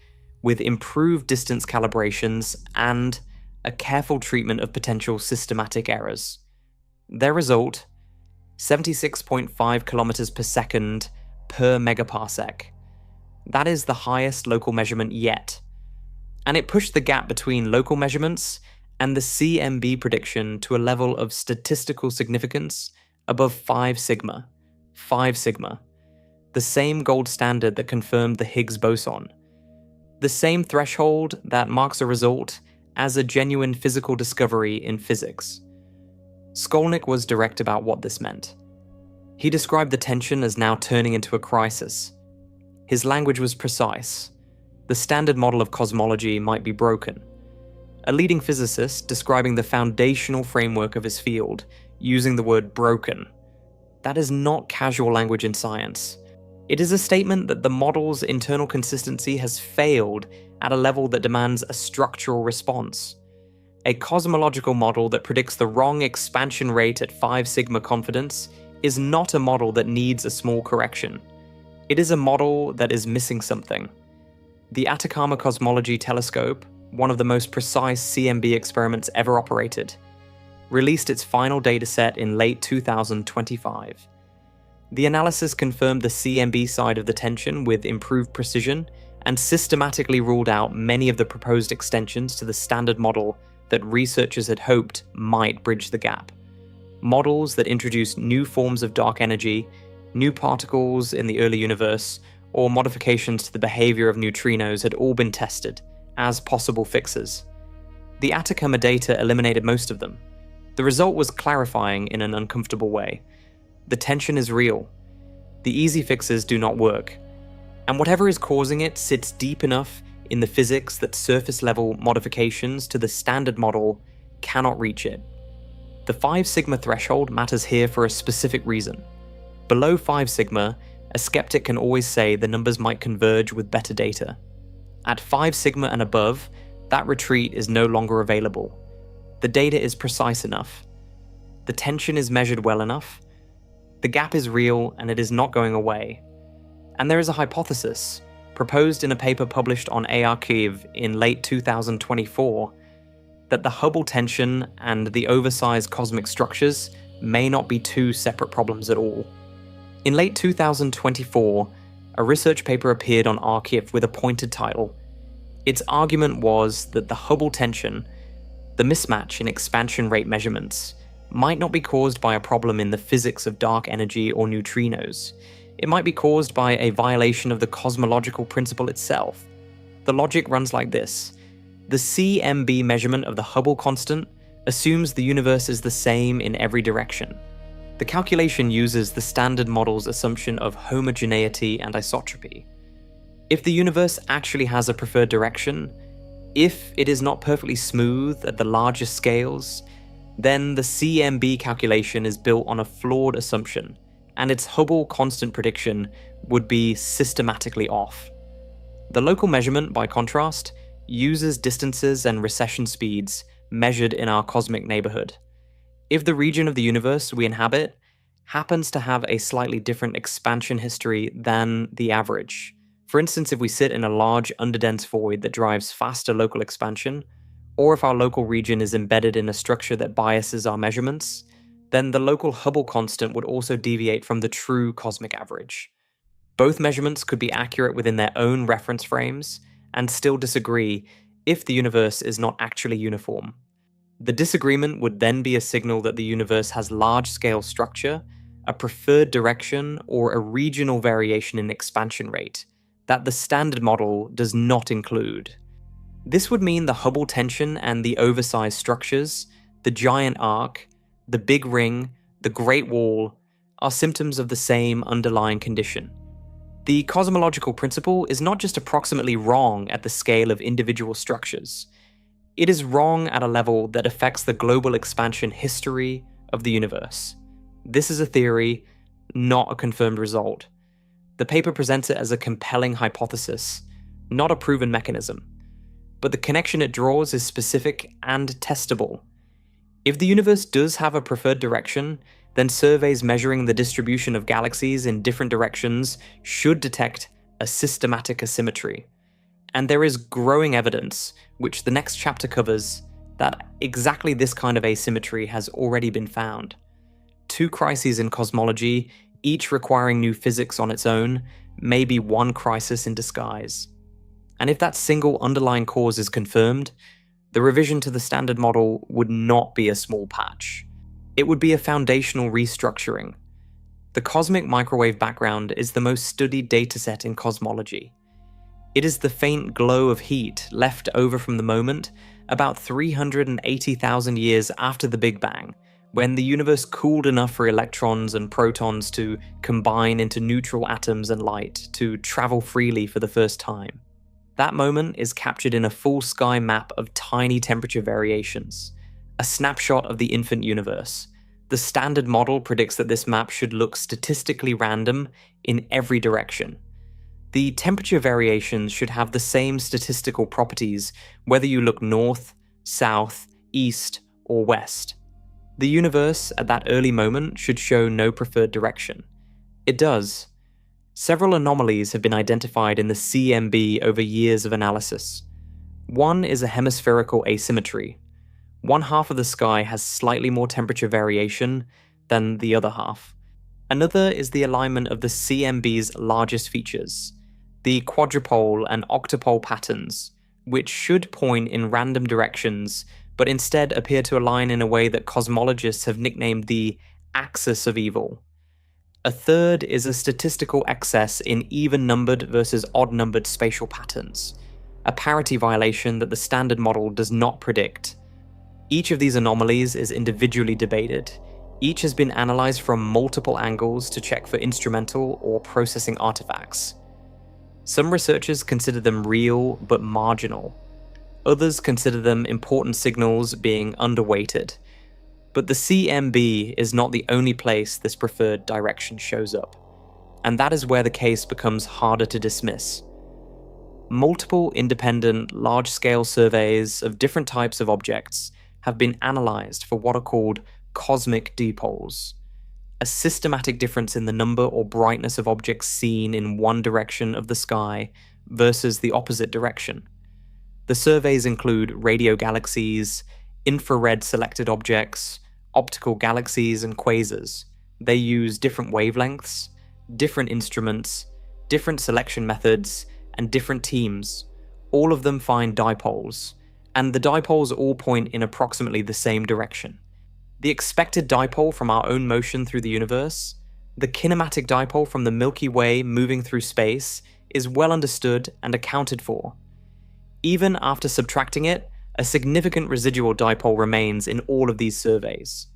with improved distance calibrations and a careful treatment of potential systematic errors. Their result, 76.5 kilometers per second per megaparsec. That is the highest local measurement yet. And it pushed the gap between local measurements and the CMB prediction to a level of statistical significance above 5 sigma. 5 sigma. The same gold standard that confirmed the Higgs boson. The same threshold that marks a result as a genuine physical discovery in physics. Skolnick was direct about what this meant. He described the tension as now turning into a crisis. His language was precise. The standard model of cosmology might be broken. A leading physicist describing the foundational framework of his field using the word broken. That is not casual language in science. It is a statement that the model's internal consistency has failed at a level that demands a structural response. A cosmological model that predicts the wrong expansion rate at 5 sigma confidence is not a model that needs a small correction. It is a model that is missing something. The Atacama Cosmology Telescope, one of the most precise CMB experiments ever operated, released its final dataset in late 2025. The analysis confirmed the CMB side of the tension with improved precision and systematically ruled out many of the proposed extensions to the standard model that researchers had hoped might bridge the gap. Models that introduced new forms of dark energy, new particles in the early universe, or modifications to the behavior of neutrinos had all been tested as possible fixes. The Atacama data eliminated most of them. The result was clarifying in an uncomfortable way. The tension is real. The easy fixes do not work. And whatever is causing it sits deep enough in the physics that surface-level modifications to the standard model cannot reach it. The 5 sigma threshold matters here for a specific reason. Below 5 sigma, a skeptic can always say the numbers might converge with better data. At 5 sigma and above, that retreat is no longer available. The data is precise enough. The tension is measured well enough. The gap is real and it is not going away. And there is a hypothesis, proposed in a paper published on ARchive in late 2024, that the Hubble tension and the oversized cosmic structures may not be two separate problems at all. In late 2024, a research paper appeared on ARchive with a pointed title. Its argument was that the Hubble tension, the mismatch in expansion rate measurements, might not be caused by a problem in the physics of dark energy or neutrinos. It might be caused by a violation of the cosmological principle itself. The logic runs like this. The CMB measurement of the Hubble constant assumes the universe is the same in every direction. The calculation uses the standard model's assumption of homogeneity and isotropy. If the universe actually has a preferred direction, if it is not perfectly smooth at the largest scales, then the CMB calculation is built on a flawed assumption, and its Hubble constant prediction would be systematically off. The local measurement, by contrast, uses distances and recession speeds measured in our cosmic neighborhood. If the region of the universe we inhabit happens to have a slightly different expansion history than the average. For instance, if we sit in a large underdense void that drives faster local expansion, or if our local region is embedded in a structure that biases our measurements, then the local Hubble constant would also deviate from the true cosmic average. Both measurements could be accurate within their own reference frames and still disagree if the universe is not actually uniform. The disagreement would then be a signal that the universe has large-scale structure, a preferred direction, or a regional variation in expansion rate that the standard model does not include. This would mean the Hubble tension and the oversized structures, the giant arc, the big ring, the Great Wall, are symptoms of the same underlying condition. The cosmological principle is not just approximately wrong at the scale of individual structures. It is wrong at a level that affects the global expansion history of the universe. This is a theory, not a confirmed result. The paper presents it as a compelling hypothesis, not a proven mechanism. But the connection it draws is specific and testable. If the universe does have a preferred direction, then surveys measuring the distribution of galaxies in different directions should detect a systematic asymmetry. And there is growing evidence, which the next chapter covers, that exactly this kind of asymmetry has already been found. Two crises in cosmology, each requiring new physics on its own, may be one crisis in disguise. And if that single underlying cause is confirmed, the revision to the standard model would not be a small patch. It would be a foundational restructuring. The cosmic microwave background is the most studied dataset in cosmology. It is the faint glow of heat left over from the moment about 380,000 years after the Big Bang, when the universe cooled enough for electrons and protons to combine into neutral atoms and light to travel freely for the first time. That moment is captured in a full sky map of tiny temperature variations, a snapshot of the infant universe. The standard model predicts that this map should look statistically random in every direction. The temperature variations should have the same statistical properties whether you look north, south, east, or west. The universe at that early moment should show no preferred direction. It does. Several anomalies have been identified in the CMB over years of analysis. One is a hemispherical asymmetry. One half of the sky has slightly more temperature variation than the other half. Another is the alignment of the CMB's largest features, the quadrupole and octupole patterns, which should point in random directions, but instead appear to align in a way that cosmologists have nicknamed the axis of evil. A third is a statistical excess in even-numbered versus odd-numbered spatial patterns, a parity violation that the standard model does not predict. Each of these anomalies is individually debated. Each has been analyzed from multiple angles to check for instrumental or processing artifacts. Some researchers consider them real but marginal. Others consider them important signals being underweighted. But the CMB is not the only place this preferred direction shows up, and that is where the case becomes harder to dismiss. Multiple independent, large-scale surveys of different types of objects have been analyzed for what are called cosmic dipoles, a systematic difference in the number or brightness of objects seen in one direction of the sky versus the opposite direction. The surveys include radio galaxies, infrared selected objects, optical galaxies, and quasars. They use different wavelengths, different instruments, different selection methods, and different teams. All of them find dipoles, and the dipoles all point in approximately the same direction. The expected dipole from our own motion through the universe, the kinematic dipole from the Milky Way moving through space, is well understood and accounted for. Even after subtracting it, a significant residual dipole remains in all of these surveys.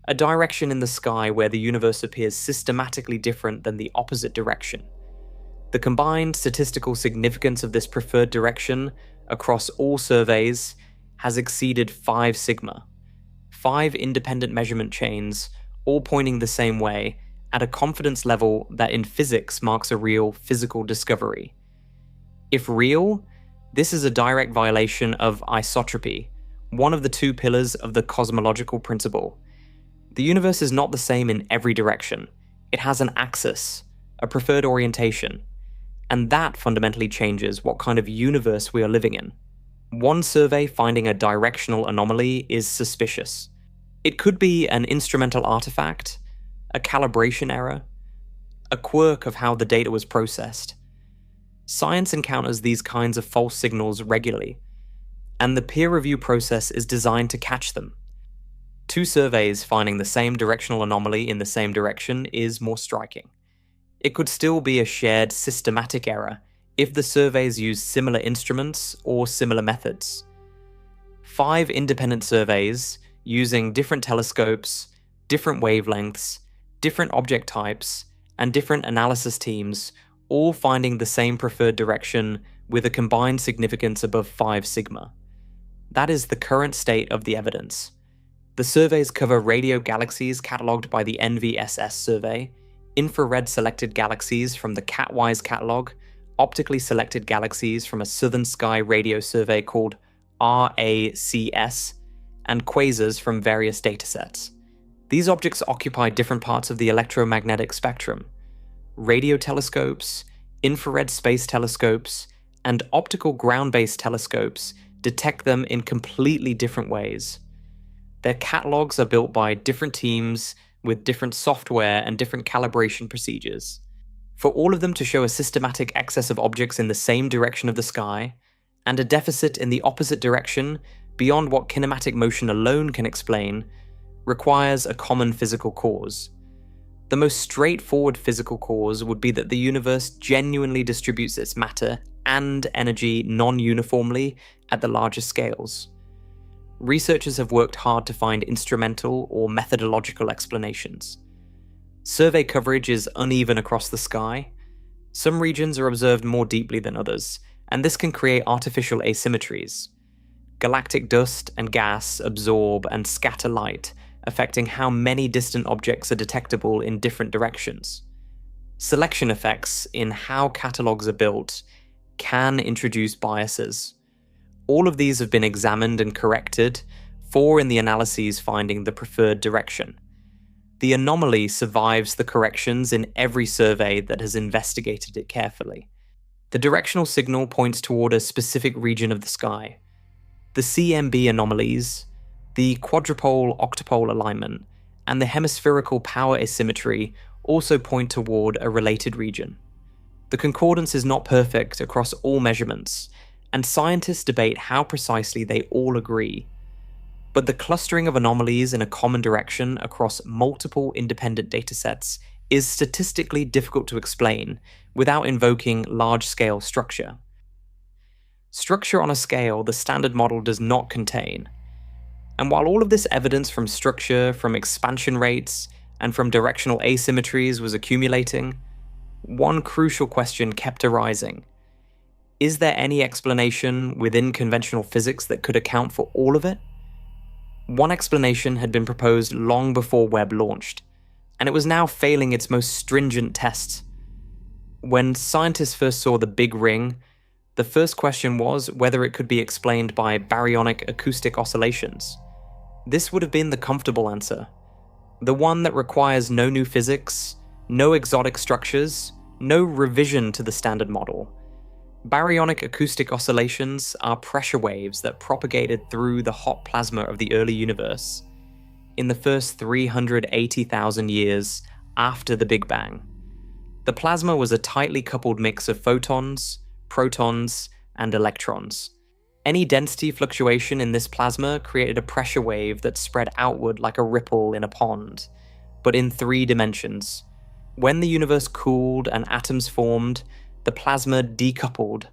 A direction in the sky where the universe appears systematically different than the opposite direction. The combined statistical significance of this preferred direction across all surveys has exceeded 5 sigma. 5 independent measurement chains, all pointing the same way, at a confidence level that in physics marks a real physical discovery. If real, this is a direct violation of isotropy, one of the 2 pillars of the cosmological principle. The universe is not the same in every direction. It has an axis, a preferred orientation, and that fundamentally changes what kind of universe we are living in. One survey finding a directional anomaly is suspicious. It could be an instrumental artifact, a calibration error, a quirk of how the data was processed. Science encounters these kinds of false signals regularly, and the peer review process is designed to catch them. Two surveys finding the same directional anomaly in the same direction is more striking. It could still be a shared systematic error if the surveys use similar instruments or similar methods. 5 independent surveys using different telescopes, different wavelengths, different object types, and different analysis teams, all finding the same preferred direction with a combined significance above 5 sigma. That is the current state of the evidence. The surveys cover radio galaxies catalogued by the NVSS survey, infrared selected galaxies from the Catwise catalog, optically selected galaxies from a Southern Sky radio survey called RACS, and quasars from various datasets. These objects occupy different parts of the electromagnetic spectrum. Radio telescopes, infrared space telescopes, and optical ground-based telescopes detect them in completely different ways. Their catalogs are built by different teams with different software and different calibration procedures. For all of them to show a systematic excess of objects in the same direction of the sky, and a deficit in the opposite direction beyond what kinematic motion alone can explain, requires a common physical cause. The most straightforward physical cause would be that the universe genuinely distributes its matter and energy non-uniformly at the larger scales. Researchers have worked hard to find instrumental or methodological explanations. Survey coverage is uneven across the sky. Some regions are observed more deeply than others, and this can create artificial asymmetries. Galactic dust and gas absorb and scatter light, affecting how many distant objects are detectable in different directions. Selection effects in how catalogs are built can introduce biases. All of these have been examined and corrected, 4 in the analyses finding the preferred direction. The anomaly survives the corrections in every survey that has investigated it carefully. The directional signal points toward a specific region of the sky. The CMB anomalies, the quadrupole-octopole alignment, and the hemispherical power asymmetry also point toward a related region. The concordance is not perfect across all measurements, and scientists debate how precisely they all agree. But the clustering of anomalies in a common direction across multiple independent datasets is statistically difficult to explain without invoking large-scale structure. Structure on a scale the standard model does not contain. And while all of this evidence from structure, from expansion rates, and from directional asymmetries was accumulating, one crucial question kept arising. Is there any explanation within conventional physics that could account for all of it? One explanation had been proposed long before Webb launched, and it was now failing its most stringent tests. When scientists first saw the Big Ring, the first question was whether it could be explained by baryonic acoustic oscillations. This would have been the comfortable answer, the one that requires no new physics, no exotic structures, no revision to the standard model. Baryonic acoustic oscillations are pressure waves that propagated through the hot plasma of the early universe in the first 380,000 years after the Big Bang. The plasma was a tightly coupled mix of photons, protons, and electrons. Any density fluctuation in this plasma created a pressure wave that spread outward like a ripple in a pond, but in 3 dimensions. When the universe cooled and atoms formed, the plasma decoupled.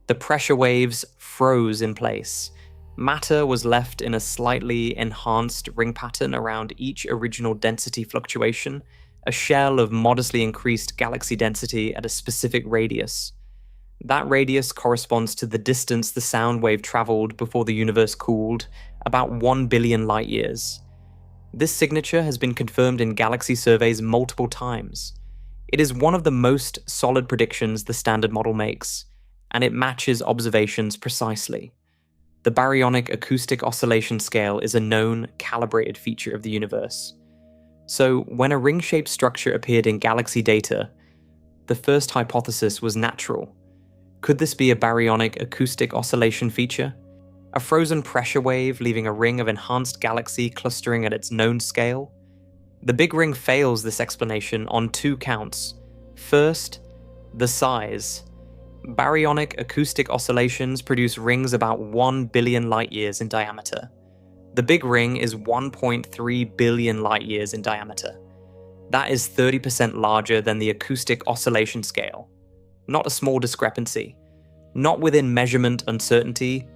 The pressure waves froze in place. Matter was left in a slightly enhanced ring pattern around each original density fluctuation, a shell of modestly increased galaxy density at a specific radius. That radius corresponds to the distance the sound wave traveled before the universe cooled, about 1 billion light years. This signature has been confirmed in galaxy surveys multiple times. It is one of the most solid predictions the standard model makes, and it matches observations precisely. The baryonic acoustic oscillation scale is a known, calibrated feature of the universe. So, when a ring-shaped structure appeared in galaxy data, the first hypothesis was natural. Could this be a baryonic acoustic oscillation feature? A frozen pressure wave leaving a ring of enhanced galaxy clustering at its known scale? The Big Ring fails this explanation on two counts. First, the size. Baryonic acoustic oscillations produce rings about 1 billion light-years in diameter. The Big Ring is 1.3 billion light-years in diameter. That is 30% larger than the acoustic oscillation scale. Not a small discrepancy. Not within measurement uncertainty,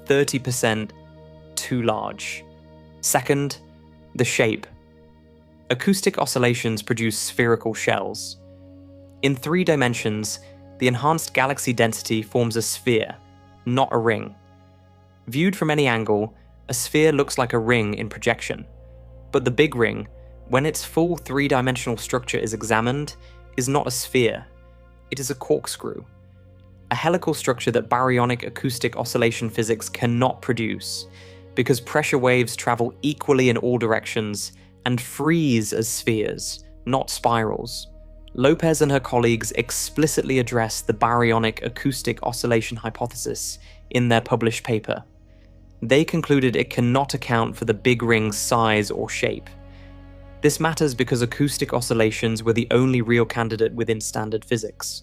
30% too large. Second, the shape. Acoustic oscillations produce spherical shells. In 3 dimensions, the enhanced galaxy density forms a sphere, not a ring. Viewed from any angle, a sphere looks like a ring in projection. But the Big Ring, when its full 3-dimensional structure is examined, is not a sphere. It is a corkscrew. A helical structure that baryonic acoustic oscillation physics cannot produce, because pressure waves travel equally in all directions and freeze as spheres, not spirals. Lopez and her colleagues explicitly address the baryonic acoustic oscillation hypothesis in their published paper. They concluded it cannot account for the Big Ring's size or shape. This matters because acoustic oscillations were the only real candidate within standard physics.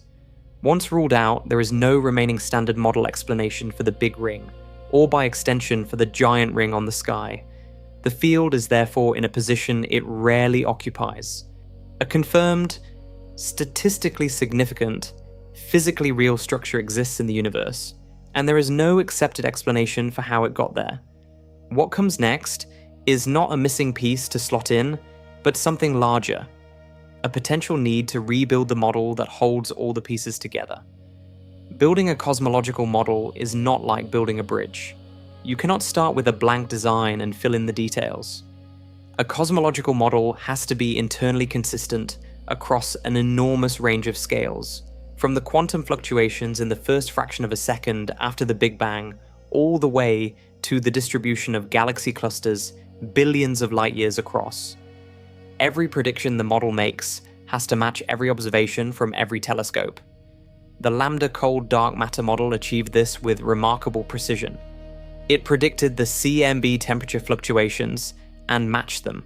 Once ruled out, there is no remaining standard model explanation for the Big Ring, or by extension for the giant ring on the sky. The field is therefore in a position it rarely occupies. A confirmed, statistically significant, physically real structure exists in the universe, and there is no accepted explanation for how it got there. What comes next is not a missing piece to slot in, but something larger. A potential need to rebuild the model that holds all the pieces together. Building a cosmological model is not like building a bridge. You cannot start with a blank design and fill in the details. A cosmological model has to be internally consistent across an enormous range of scales, from the quantum fluctuations in the first fraction of a second after the Big Bang, all the way to the distribution of galaxy clusters billions of light years across. Every prediction the model makes has to match every observation from every telescope. The lambda cold dark matter model achieved this with remarkable precision. It predicted the CMB temperature fluctuations and matched them.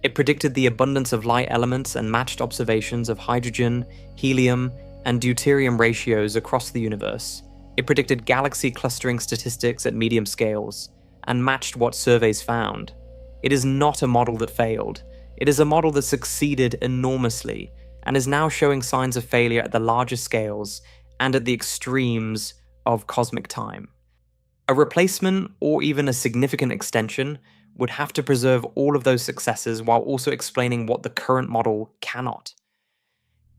It predicted the abundance of light elements and matched observations of hydrogen, helium, and deuterium ratios across the universe. It predicted galaxy clustering statistics at medium scales and matched what surveys found. It is not a model that failed. It is a model that succeeded enormously and is now showing signs of failure at the larger scales and at the extremes of cosmic time. A replacement, or even a significant extension, would have to preserve all of those successes while also explaining what the current model cannot.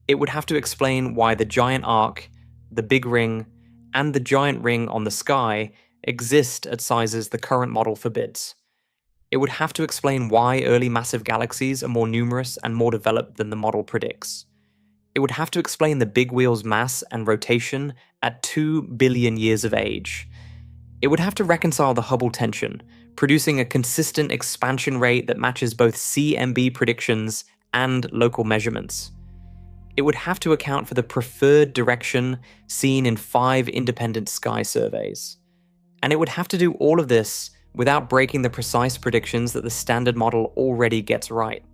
It would have to explain why the giant arc, the Big Ring, and the giant ring on the sky exist at sizes the current model forbids. It would have to explain why early massive galaxies are more numerous and more developed than the model predicts. It would have to explain the big wheel's mass and rotation at 2 billion years of age. It would have to reconcile the Hubble tension, producing a consistent expansion rate that matches both CMB predictions and local measurements. It would have to account for the preferred direction seen in 5 independent sky surveys. And it would have to do all of this without breaking the precise predictions that the standard model already gets right.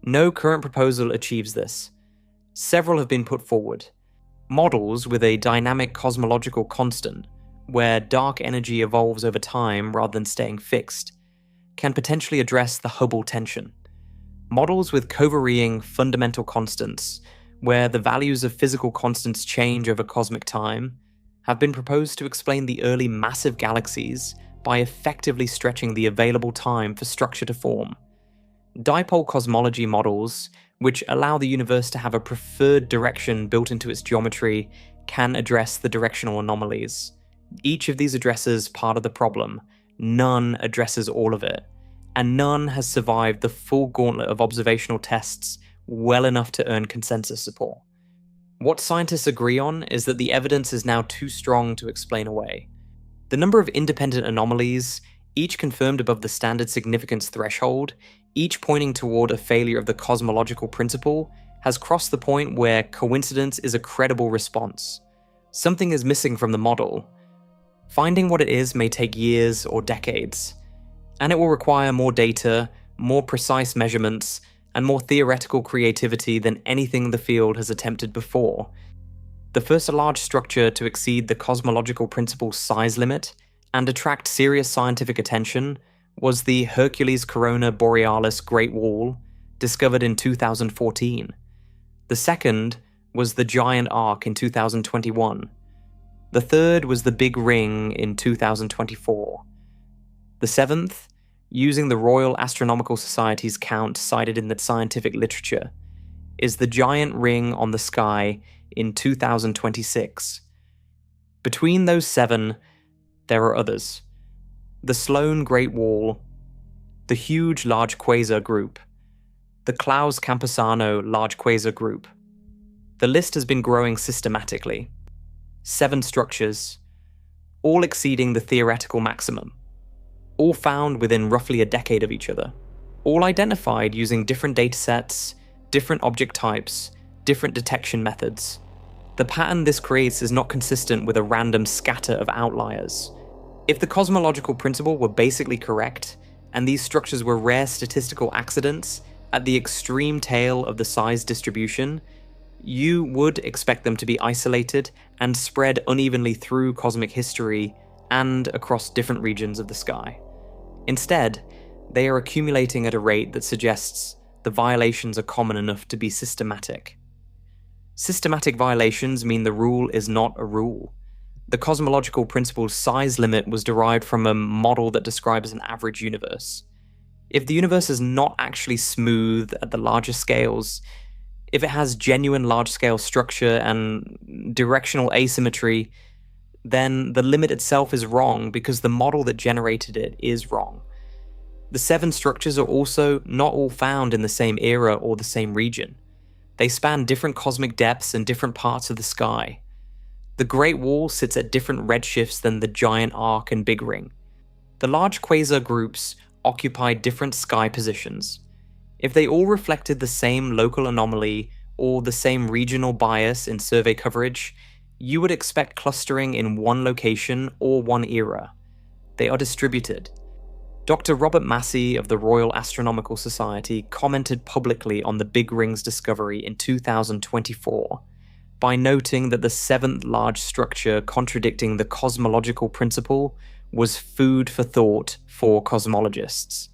No current proposal achieves this. Several have been put forward. Models with a dynamic cosmological constant, where dark energy evolves over time rather than staying fixed, can potentially address the Hubble tension. Models with covarying fundamental constants, where the values of physical constants change over cosmic time, have been proposed to explain the early massive galaxies by effectively stretching the available time for structure to form. Dipole cosmology models, which allow the universe to have a preferred direction built into its geometry, can address the directional anomalies. Each of these addresses part of the problem, none addresses all of it, and none has survived the full gauntlet of observational tests well enough to earn consensus support. What scientists agree on is that the evidence is now too strong to explain away. The number of independent anomalies, each confirmed above the standard significance threshold, each pointing toward a failure of the cosmological principle, has crossed the point where coincidence is a credible response. Something is missing from the model. Finding what it is may take years or decades, and it will require more data, more precise measurements, and more theoretical creativity than anything the field has attempted before. The first large structure to exceed the cosmological principle's size limit and attract serious scientific attention was the Hercules Corona Borealis Great Wall, discovered in 2014. The second was the Giant Arc in 2021. The third was the Big Ring in 2024. The seventh, using the Royal Astronomical Society's count cited in the scientific literature, is the Giant Ring on the sky in 2026. Between those seven, there are others. The Sloan Great Wall, the Huge Large Quasar Group, the Claus Campusano Large Quasar Group. The list has been growing systematically. 7 structures, all exceeding the theoretical maximum, all found within roughly a decade of each other, all identified using different datasets, different object types, different detection methods. The pattern this creates is not consistent with a random scatter of outliers. If the cosmological principle were basically correct, and these structures were rare statistical accidents at the extreme tail of the size distribution, you would expect them to be isolated and spread unevenly through cosmic history and across different regions of the sky. Instead, they are accumulating at a rate that suggests the violations are common enough to be systematic. Systematic violations mean the rule is not a rule. The cosmological principle's size limit was derived from a model that describes an average universe. If the universe is not actually smooth at the larger scales, if it has genuine large-scale structure and directional asymmetry, then the limit itself is wrong because the model that generated it is wrong. The 7 structures are also not all found in the same era or the same region. They span different cosmic depths and different parts of the sky. The Great Wall sits at different redshifts than the Giant Arc and Big Ring. The large quasar groups occupy different sky positions. If they all reflected the same local anomaly or the same regional bias in survey coverage, you would expect clustering in one location or one era. They are distributed. Dr. Robert Massey of the Royal Astronomical Society commented publicly on the Big Ring's discovery in 2024 by noting that the 7th large structure contradicting the cosmological principle was food for thought for cosmologists.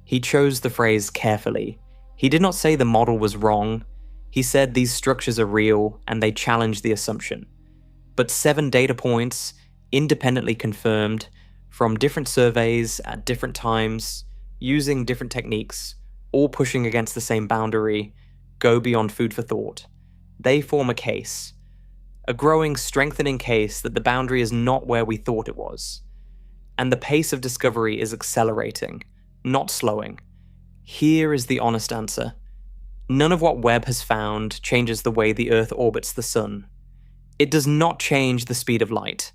He chose the phrase carefully. He did not say the model was wrong. He said these structures are real and they challenge the assumption. But 7 data points, independently confirmed, from different surveys at different times, using different techniques, all pushing against the same boundary, go beyond food for thought. They form a case. A growing, strengthening case that the boundary is not where we thought it was. And the pace of discovery is accelerating, not slowing. Here is the honest answer. None of what Webb has found changes the way the Earth orbits the Sun. It does not change the speed of light.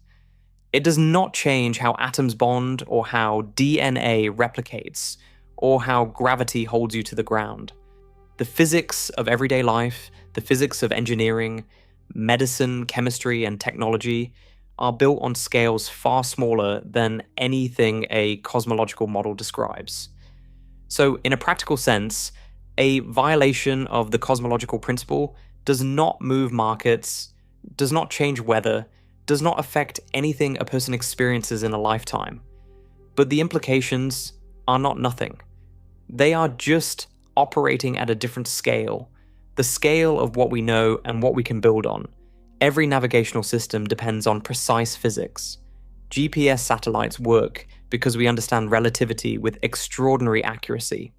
It does not change how atoms bond or how DNA replicates or how gravity holds you to the ground. The physics of everyday life, the physics of engineering, medicine, chemistry, and technology are built on scales far smaller than anything a cosmological model describes. So, in a practical sense, a violation of the cosmological principle does not move markets, does not change weather, does not affect anything a person experiences in a lifetime. But the implications are not nothing. They are just operating at a different scale, the scale of what we know and what we can build on. Every navigational system depends on precise physics. GPS satellites work because we understand relativity with extraordinary accuracy.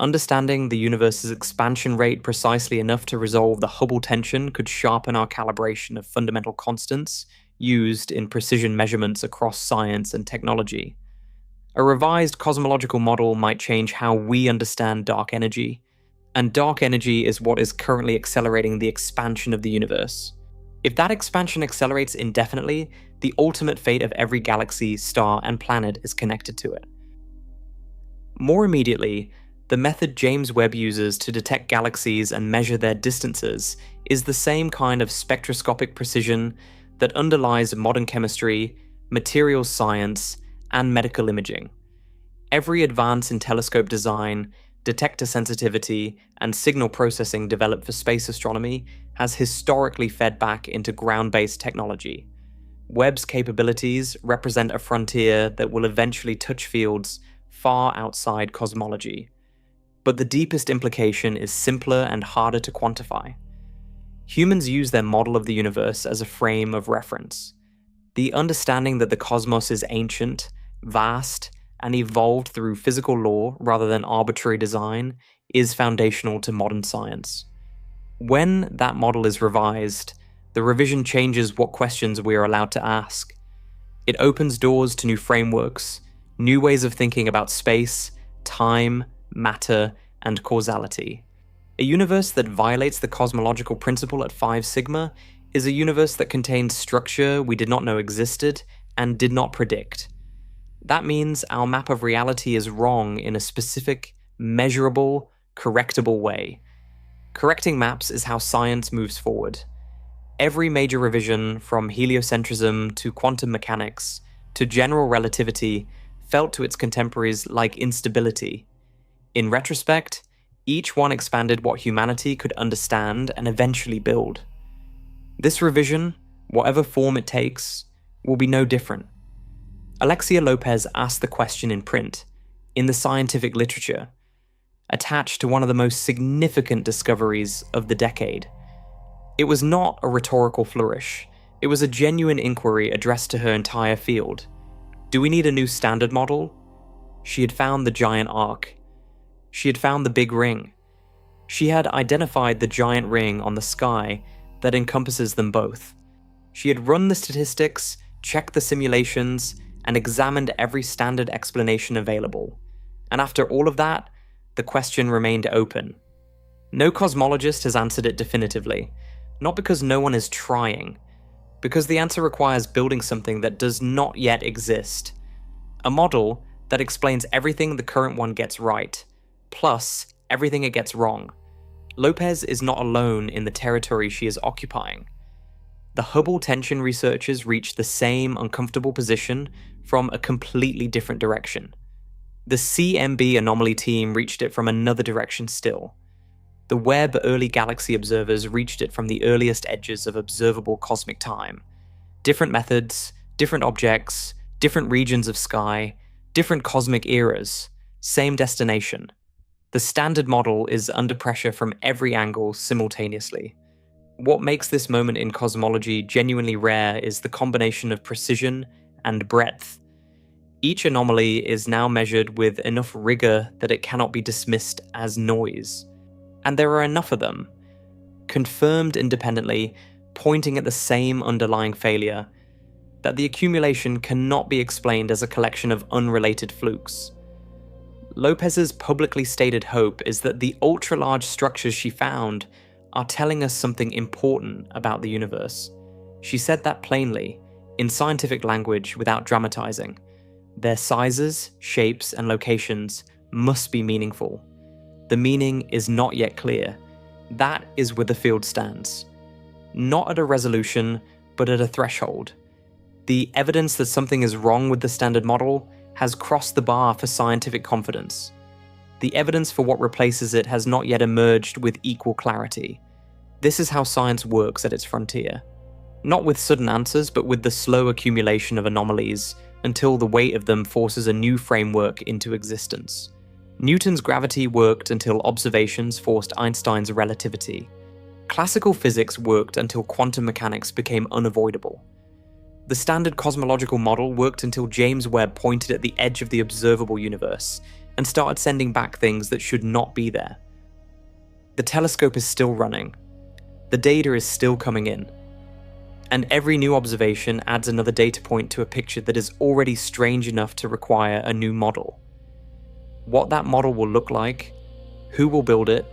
Understanding the universe's expansion rate precisely enough to resolve the Hubble tension could sharpen our calibration of fundamental constants used in precision measurements across science and technology. A revised cosmological model might change how we understand dark energy, and dark energy is what is currently accelerating the expansion of the universe. If that expansion accelerates indefinitely, the ultimate fate of every galaxy, star, and planet is connected to it. More immediately, The method James Webb uses to detect galaxies and measure their distances is the same kind of spectroscopic precision that underlies modern chemistry, materials science, and medical imaging. Every advance in telescope design, detector sensitivity, and signal processing developed for space astronomy has historically fed back into ground-based technology. Webb's capabilities represent a frontier that will eventually touch fields far outside cosmology. But the deepest implication is simpler and harder to quantify. Humans use their model of the universe as a frame of reference. The understanding that the cosmos is ancient, vast, and evolved through physical law rather than arbitrary design is foundational to modern science. When that model is revised, the revision changes what questions we are allowed to ask. It opens doors to new frameworks, new ways of thinking about space, time, matter, and causality. A universe that violates the cosmological principle at 5 sigma is a universe that contains structure we did not know existed and did not predict. That means our map of reality is wrong in a specific, measurable, correctable way. Correcting maps is how science moves forward. Every major revision, from heliocentrism to quantum mechanics to general relativity, felt to its contemporaries like instability. In retrospect, each one expanded what humanity could understand and eventually build. This revision, whatever form it takes, will be no different. Alexia Lopez asked the question in print, in the scientific literature, attached to one of the most significant discoveries of the decade. It was not a rhetorical flourish. It was a genuine inquiry addressed to her entire field. Do we need a new standard model? She had found the giant arc. She had found the big ring. She had identified the giant ring on the sky that encompasses them both. She had run the statistics, checked the simulations, and examined every standard explanation available. And after all of that, the question remained open. No cosmologist has answered it definitively, not because no one is trying, because the answer requires building something that does not yet exist. A model that explains everything the current one gets right, plus everything it gets wrong. Lopez is not alone in the territory she is occupying. The Hubble tension researchers reached the same uncomfortable position from a completely different direction. The CMB anomaly team reached it from another direction still. The Webb early galaxy observers reached it from the earliest edges of observable cosmic time. Different methods, different objects, different regions of sky, different cosmic eras, same destination. The standard model is under pressure from every angle simultaneously. What makes this moment in cosmology genuinely rare is the combination of precision and breadth. Each anomaly is now measured with enough rigor that it cannot be dismissed as noise. And there are enough of them, confirmed independently, pointing at the same underlying failure, that the accumulation cannot be explained as a collection of unrelated flukes. Lopez's publicly stated hope is that the ultra-large structures she found are telling us something important about the universe. She said that plainly, in scientific language without dramatizing. Their sizes, shapes, and locations must be meaningful. The meaning is not yet clear. That is where the field stands. Not at a resolution, but at a threshold. The evidence that something is wrong with the standard model has crossed the bar for scientific confidence. The evidence for what replaces it has not yet emerged with equal clarity. This is how science works at its frontier. Not with sudden answers, but with the slow accumulation of anomalies until the weight of them forces a new framework into existence. Newton's gravity worked until observations forced Einstein's relativity. Classical physics worked until quantum mechanics became unavoidable. The standard cosmological model worked until James Webb pointed at the edge of the observable universe and started sending back things that should not be there. The telescope is still running. The data is still coming in. And every new observation adds another data point to a picture that is already strange enough to require a new model. What that model will look like, who will build it,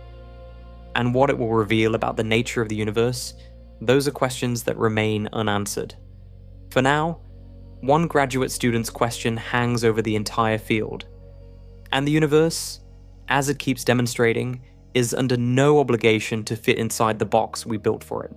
and what it will reveal about the nature of the universe, those are questions that remain unanswered. For now, one graduate student's question hangs over the entire field. And the universe? as it keeps demonstrating, is under no obligation to fit inside the box we built for it.